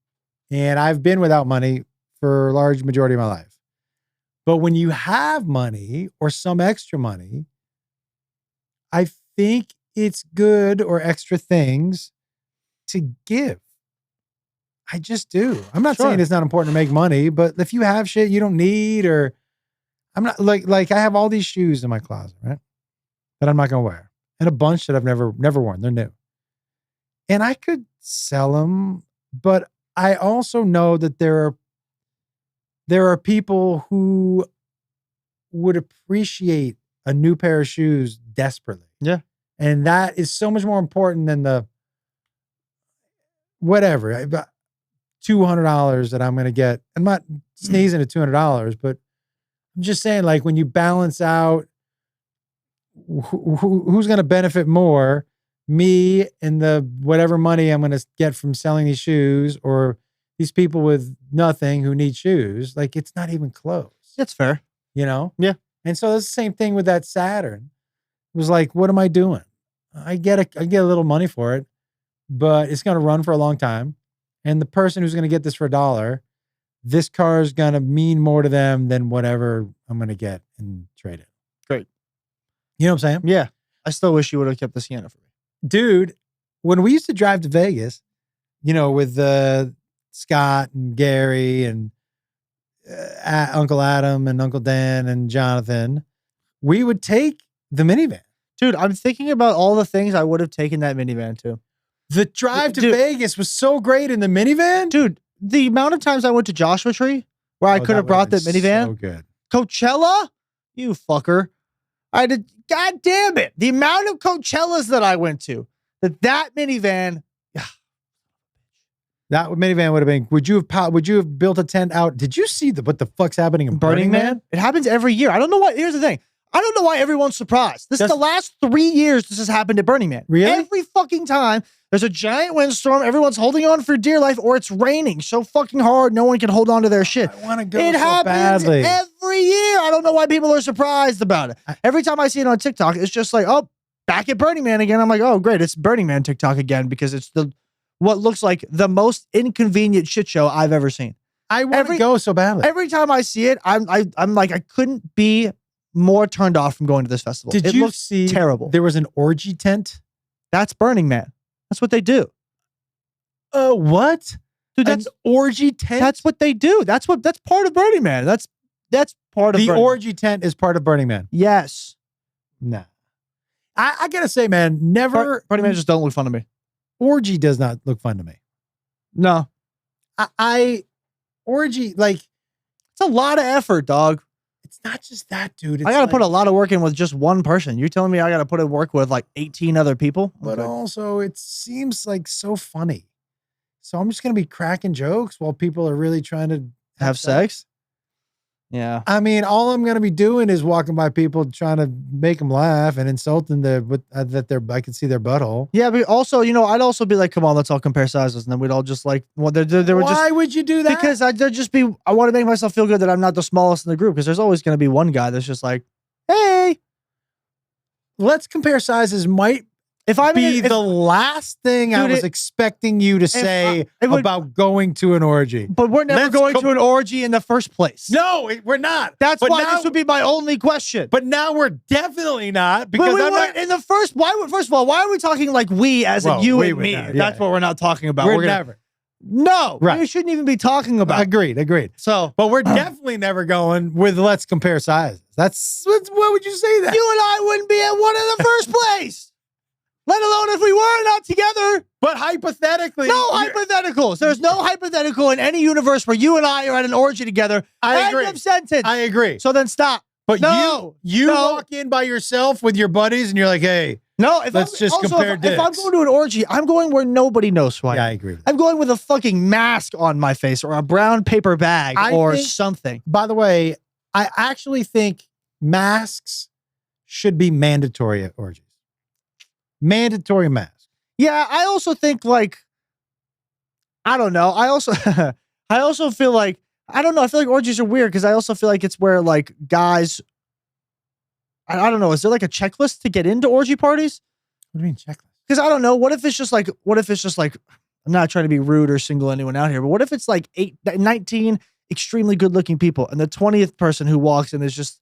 And I've been without money for a large majority of my life. But when you have money or some extra money, I think it's good or extra things to give. I just do. I'm not Sure. saying it's not important to make money, but if you have shit you don't need, or I'm not like I have all these shoes in my closet, right? That I'm not gonna wear. And a bunch that I've never worn. They're new. And I could sell them, but I also know that there are people who would appreciate a new pair of shoes desperately. Yeah. And that is so much more important than the whatever. $200 that I'm going to get. I'm not sneezing at $200, but I'm just saying, like, when you balance out who's going to benefit more, me and the whatever money I'm going to get from selling these shoes, or these people with nothing who need shoes, like, it's not even close. That's fair. You know? Yeah. And so it's the same thing with that Saturn. It was like, what am I doing? I get a little money for it, but it's going to run for a long time. And the person who's going to get this for $1, this car is going to mean more to them than whatever I'm going to get and trade it. Great. You know what I'm saying? Yeah. I still wish you would have kept the Sienna for me. Dude, when we used to drive to Vegas, you know, with Scott and Gary and Uncle Adam and Uncle Dan and Jonathan, we would take the minivan. Dude, I'm thinking about all the things I would have taken that minivan to. The drive to Dude. Vegas was so great in the minivan. Dude, the amount of times I went to Joshua Tree where I could have brought that minivan. So good. Coachella? You fucker. I did. God damn it. The amount of Coachellas that I went to, that minivan. That minivan would have been. Would you have built a tent out? Did you see what the fuck's happening in Burning Man? It happens every year. I don't know why. Here's the thing. I don't know why everyone's surprised. This is the last 3 years this has happened at Burning Man. Really? Every fucking time there's a giant windstorm, everyone's holding on for dear life, or it's raining so fucking hard no one can hold on to their shit. I want to go It so happens badly. every year. I don't know why people are surprised about it. Every time I see it on TikTok, it's just like, oh, back at Burning Man again. I'm like, oh, great. It's Burning Man TikTok again because it's what looks like the most inconvenient shit show I've ever seen. I want to go so badly. Every time I see it, I'm like, I couldn't be more turned off from going to this festival. Did it you looks see terrible? There was an orgy tent. That's Burning Man. That's what they do. What? Dude, that's an orgy tent. That's what they do. That's part of Burning Man. That's part of the Burning orgy tent is part of Burning Man. Yes. Nah. I gotta say, man, never Burning Man just don't look fun to me. Orgy does not look fun to me. No. I orgy, like, it's a lot of effort, dog. it's not just that, dude. It's I got to like, put a lot of work in with just one person. You're telling me I got to put in work with like 18 other people? but Okay. also it seems like so funny. So I'm just gonna be cracking jokes while people are really trying to Have sex? Yeah. I mean, all I'm gonna be doing is walking by people trying to make them laugh and insulting I can see their butthole. Yeah, but also, I'd also be like, come on, let's all compare sizes. And then we'd all just like, well, they were just. Why would you do that? Because I want to make myself feel good that I'm not the smallest in the group because there's always going to be one guy that's just like, hey. Let's compare sizes might If I'm be the last thing I Dude, was expecting you to say it would- about going to an orgy. But we're never Let's going co- to an orgy in the first place. No, we're not. That's But why now- this would be my only question. But now we're definitely not because But we I'm weren't not. in the first. First of all, why are we talking like we as in Well, you we and would me? not, yeah. That's what we're not talking about. We're gonna- never. No, Right. we shouldn't even be talking about. Agreed. So, But we're definitely never going with let's compare sizes. What would you say that? you and I wouldn't be at one in the first place. Let alone if we were not together. But hypothetically, No hypotheticals. There's no hypothetical in any universe where you and I are at an orgy together. I agree. End of sentence. I agree. So then stop. But No, you no. walk in by yourself with your buddies and you're like, hey, No, if Let's I'm, just also, compare if I'm dicks. going to an orgy, I'm going where nobody knows who I yeah, am. I agree. I'm going with a fucking mask on my face or a brown paper bag I or think- something. By the way, I actually think masks should be mandatory at orgies. Mandatory mask. Yeah, I also think like I don't know. I also feel like I don't know. I feel like orgies are weird because I also feel like it's where like guys. I don't know. Is there like a checklist to get into orgy parties? What do you mean checklist? Because I don't know. What if it's just like I'm not trying to be rude or single anyone out here, but what if it's like 19 extremely good looking people and the 20th person who walks in is just,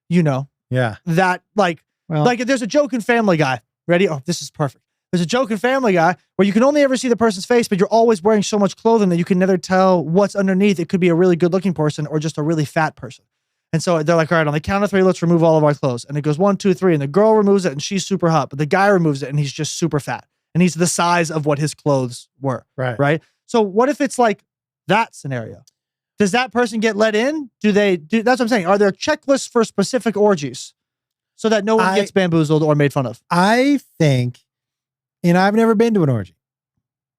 Yeah. that like Well, there's a joke in Family Guy. Ready? Oh, this is perfect. There's a joke in Family Guy where you can only ever see the person's face, but you're always wearing so much clothing that you can never tell what's underneath. It could be a really good looking person or just a really fat person. And so they're like, all right, on the count of 3, let's remove all of our clothes. And it goes 1, 2, 3. And the girl removes it and she's super hot, but the guy removes it and he's just super fat. And he's the size of what his clothes were. right. Right. So what if it's like that scenario? Does that person get let in? That's what I'm saying. Are there checklists for specific orgies so that no one gets bamboozled or made fun of? I think, and I've never been to an orgy,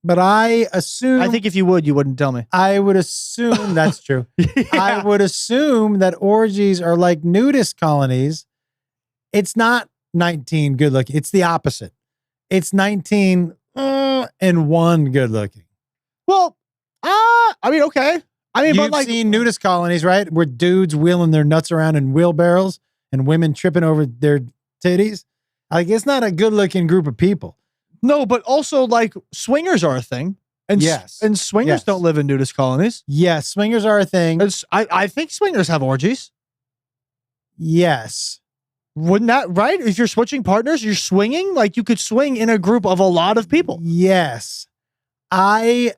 but I assume. I think if you wouldn't tell me. I would assume that's true. I would assume that orgies are like nudist colonies. It's not 19 good looking. It's the opposite. It's 19 and 1 good looking. Well, I mean, okay. I mean, You've but like, seen nudist colonies, right? Where dudes wheeling their nuts around in wheelbarrows and women tripping over their titties. Like, it's not a good looking group of people. no, but also like swingers are a thing. And Yes. and swingers Yes. don't live in nudist colonies. Yes, swingers are a thing. I think swingers have orgies. Yes. Wouldn't that, right? If you're switching partners, you're swinging, like you could swing in a group of a lot of people. Yes. I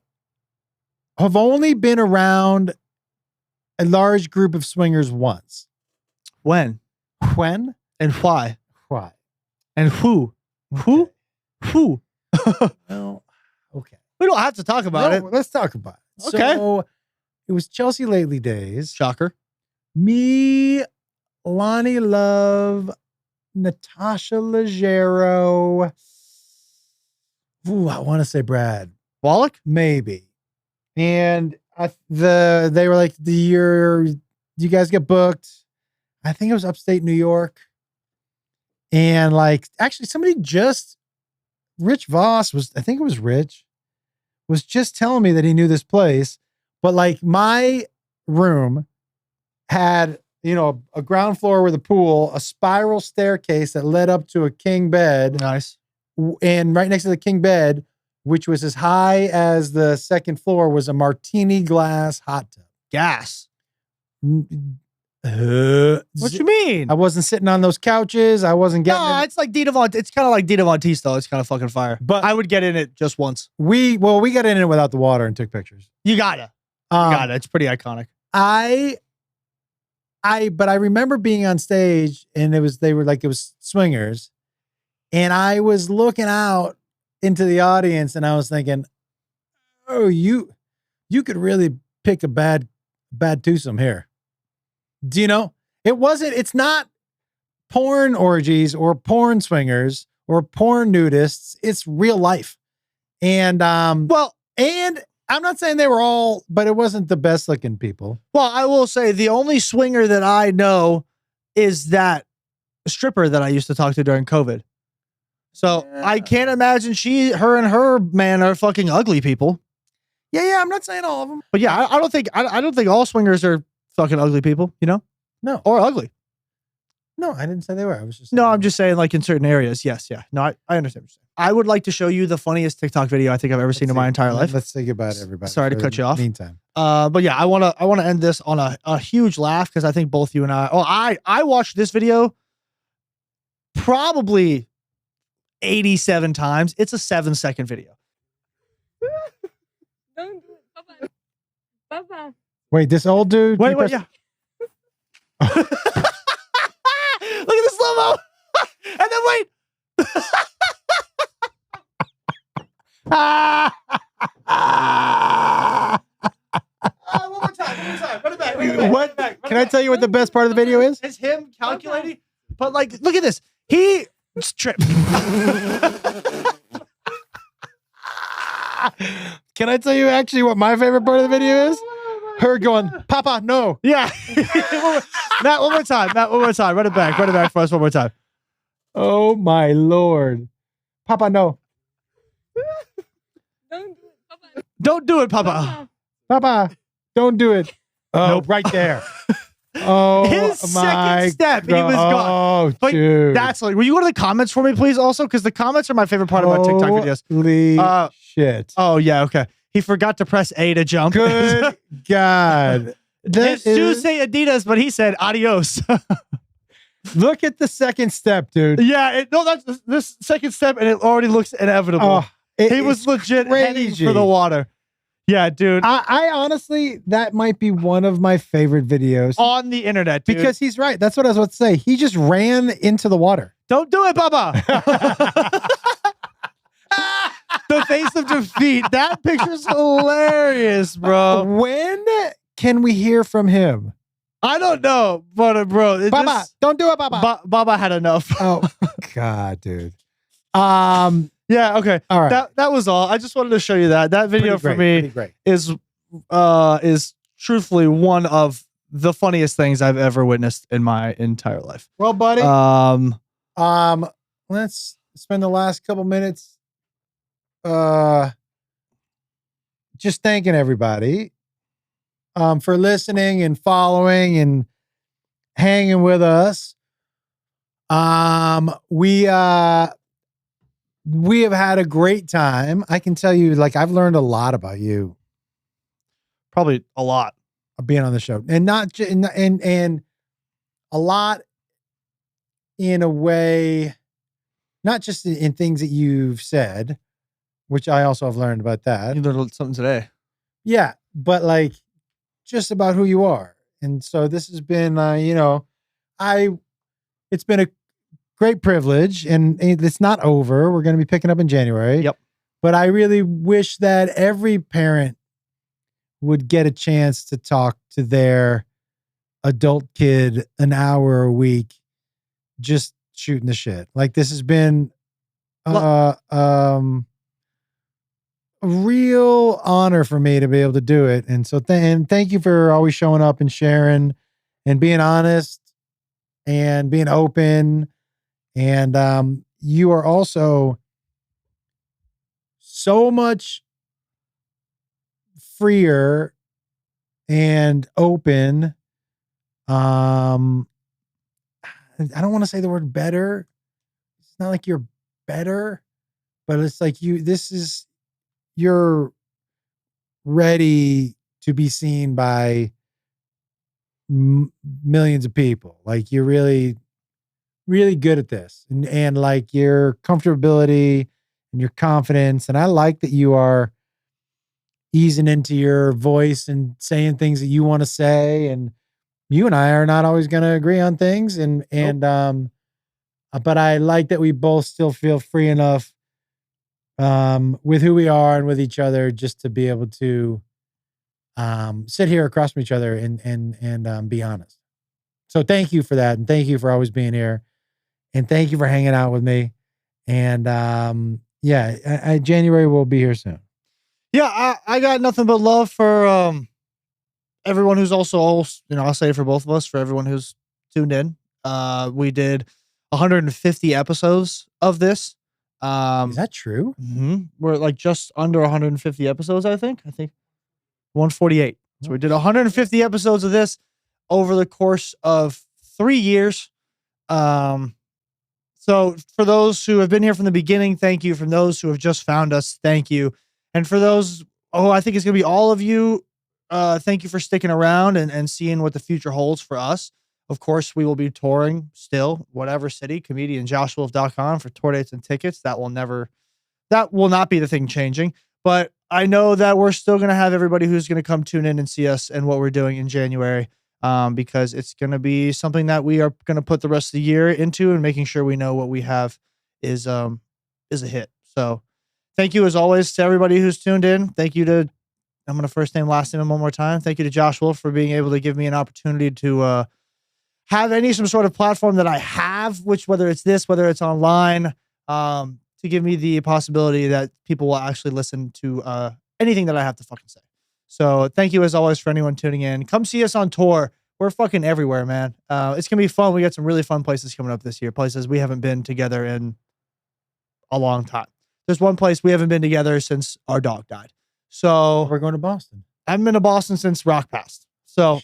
have only been around a large group of swingers once. When When? and why Why? and who? Who? Who? Well, okay. We don't have to talk about it. Let's talk about it. Okay. So it was Chelsea Lately days. Shocker. Me, Lonnie Love, Natasha Leggero. Ooh, I want to say Brad. Wallach? Maybe. And they were like, the year you guys get booked. I think it was upstate New York. And like, actually, somebody Rich Voss I think it was Rich, was just telling me that he knew this place. But like, my room had, a ground floor with a pool, a spiral staircase that led up to a king bed. Nice. And right next to the king bed, which was as high as the second floor, was a martini glass hot tub. Gas. What What you mean? I wasn't sitting on those couches. I wasn't getting No, it's like Dita Von. It's kind of like Dita Von Teese, though. It's kind of fucking fire. But I would get in it just once. we got in it without the water and took pictures. You gotta. Got it. It's pretty iconic. But I remember being on stage and it was swingers, and I was looking out into the audience and I was thinking, oh, you could really pick a bad twosome here. Do you know? It's not porn orgies or porn swingers or porn nudists. It's real life. And, and I'm not saying they were all, but it wasn't the best looking people. Well, I will say the only swinger that I know is that stripper that I used to talk to during COVID. So I can't imagine her and her man are fucking ugly people. Yeah. I'm not saying all of them. But yeah, I don't think all swingers are fucking ugly people, No. Or ugly. No, I didn't say they were. I was just No, I'm just saying like in certain areas. Yes, yeah. No, I understand what you're saying. I would like to show you the funniest TikTok video I think I've ever seen in my entire life. Let's say goodbye to everybody. Sorry to cut you off. Meantime. But yeah, I wanna end this on a huge laugh because I think both you and I watched this video probably 87 times. It's a 7-second video. Don't do it. Bye-bye. Bye-bye. Wait, this old dude? Wait, yeah. Look at the slow-mo. And then wait. One more time. Run it back. What? Can I tell you what the best part of the video is? It's him calculating. But like, look at this. He tripped. Can I tell you actually what my favorite part of the video is? Her going, Papa, no. Yeah. Matt, one more time. Run it back for us one more time. Oh my Lord. Papa, no. Don't do it. Bye-bye. Don't do it, Papa. Papa, don't do it. Oh, Nope. right there. Oh, His my second step, he was God. gone. Oh, But dude. that's like, will you go to the comments for me, please, also? Because the comments are my favorite part of my TikTok videos. Holy shit. Oh, yeah, okay. He forgot to press A to jump. Good God. His shoes say Adidas, but he said adios. Look at the second step, dude. Yeah, that's this second step, and it already looks inevitable. Oh, He was legit heading crazy. for the water. Yeah, dude. I honestly, that might be one of my favorite videos. On the internet, dude. Because he's right. That's what I was about to say. He just ran into the water. Don't do it, Baba. The face of defeat. That picture's hilarious, bro. When can we hear from him? I don't know, but bro, Baba, don't do it, Baba. Baba had enough. Oh God, dude. Yeah, okay. All right. That was all. I just wanted to show you that. That video for me great. is truthfully one of the funniest things I've ever witnessed in my entire life. Well, buddy. Let's spend the last couple minutes just thanking everybody for listening and following and hanging with us. We have had a great time. I can tell you, like, I've learned a lot about you. Probably a lot. Being on the show, and not and a lot in a way, not just in things that you've said, which I also have learned about that. You learned something today. Yeah, but like just about who you are And so this has been, it's been a great privilege, and it's not over. We're going to be picking up in January. Yep. But I really wish that every parent would get a chance to talk to their adult kid an hour a week, just shooting the shit. Like, this has been a real honor for me to be able to do it. And so and thank you for always showing up and sharing and being honest and being open. And you are also so much freer and open. I don't want to say the word better. It's not like you're better, but it's like you're ready to be seen by millions of people. Like, you're really, really good at this, and like your comfortability and your confidence. And I like that you are easing into your voice and saying things that you want to say. And you and I are not always going to agree on things. But I like that we both still feel free enough with who we are and with each other, just to be able to sit here across from each other and be honest. So thank you for that. And thank you for always being here. And thank you for hanging out with me. And January will be here soon. Yeah, I got nothing but love for everyone who's also, I'll say it for both of us, for everyone who's tuned in. We did 150 episodes of this. Is that true? Mm-hmm. We're like just under 150 episodes, I think 148. So we did 150 episodes of this over the course of 3 years. So for those who have been here from the beginning, thank you. From those who have just found us, thank you. And for those, I think it's going to be all of you, thank you for sticking around and seeing what the future holds for us. Of course, we will be touring still, whatever city, comedianjoshwolf.com for tour dates and tickets. That will not be the thing changing. But I know that we're still going to have everybody who's going to come tune in and see us and what we're doing in January, because it's going to be something that we are going to put the rest of the year into, and making sure we know what we have is a hit. So thank you as always to everybody who's tuned in. Thank you to, I'm going to first name, last name one more time. Thank you to Josh Wolf for being able to give me an opportunity to have some sort of platform that I have, which, whether it's this, whether it's online, to give me the possibility that people will actually listen to anything that I have to fucking say. So thank you as always for anyone tuning in. Come see us on tour. We're fucking everywhere, man. It's going to be fun. We got some really fun places coming up this year. Places we haven't been together in a long time. There's one place we haven't been together since our dog died. So we're going to Boston. I haven't been to Boston since Rock passed. So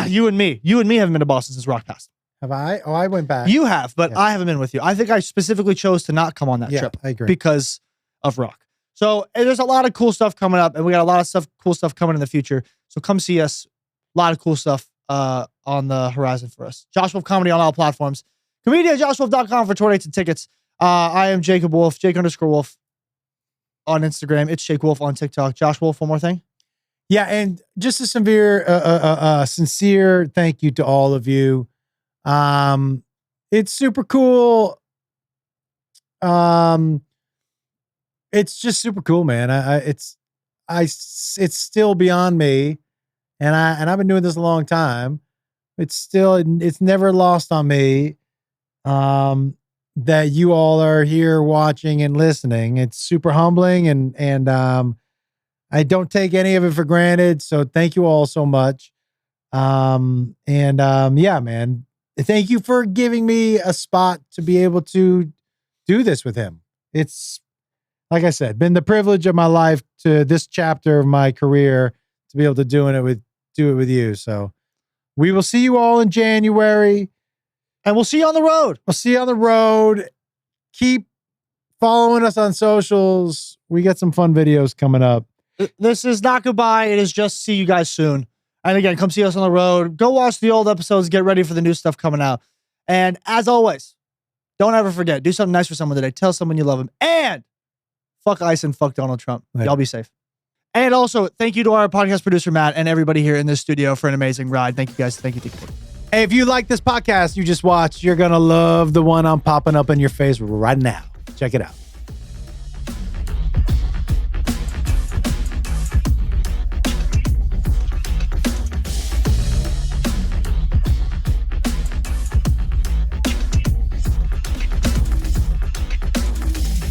you and me haven't been to Boston since Rock passed. Have I? Oh, I went back. You have, but I haven't been with you. I think I specifically chose to not come on that trip. I agree. Because of Rock. So there's a lot of cool stuff coming up, and we got a lot of cool stuff coming in the future. So come see us. A lot of cool stuff on the horizon for us. Josh Wolf Comedy on all platforms. ComedianJoshWolf.com for tour dates and tickets. I am Jacob Wolf, Jake_Wolf on Instagram. It's Jake Wolf on TikTok. Josh Wolf, one more thing. Yeah, and just a sincere thank you to all of you. It's super cool. It's just super cool, man. It's still beyond me, and I've been doing this a long time. It's never lost on me that you all are here watching and listening. It's super humbling, and I don't take any of it for granted. So thank you all so much. Yeah, man. Thank you for giving me a spot to be able to do this with him. It's, like I said, been the privilege of my life to this chapter of my career to be able to do it with you. So we will see you all in January, and we'll see you on the road. We'll see you on the road. Keep following us on socials. We got some fun videos coming up. This is not goodbye. It is just see you guys soon. And again, come see us on the road. Go watch the old episodes. Get ready for the new stuff coming out. And as always, don't ever forget, do something nice for someone today. Tell someone you love them. And fuck ICE and fuck Donald Trump. Y'all be safe. And also, thank you to our podcast producer, Matt, and everybody here in this studio for an amazing ride. Thank you, guys. Thank you. Hey, if you like this podcast you just watched, you're going to love the one I'm popping up in your face right now. Check it out.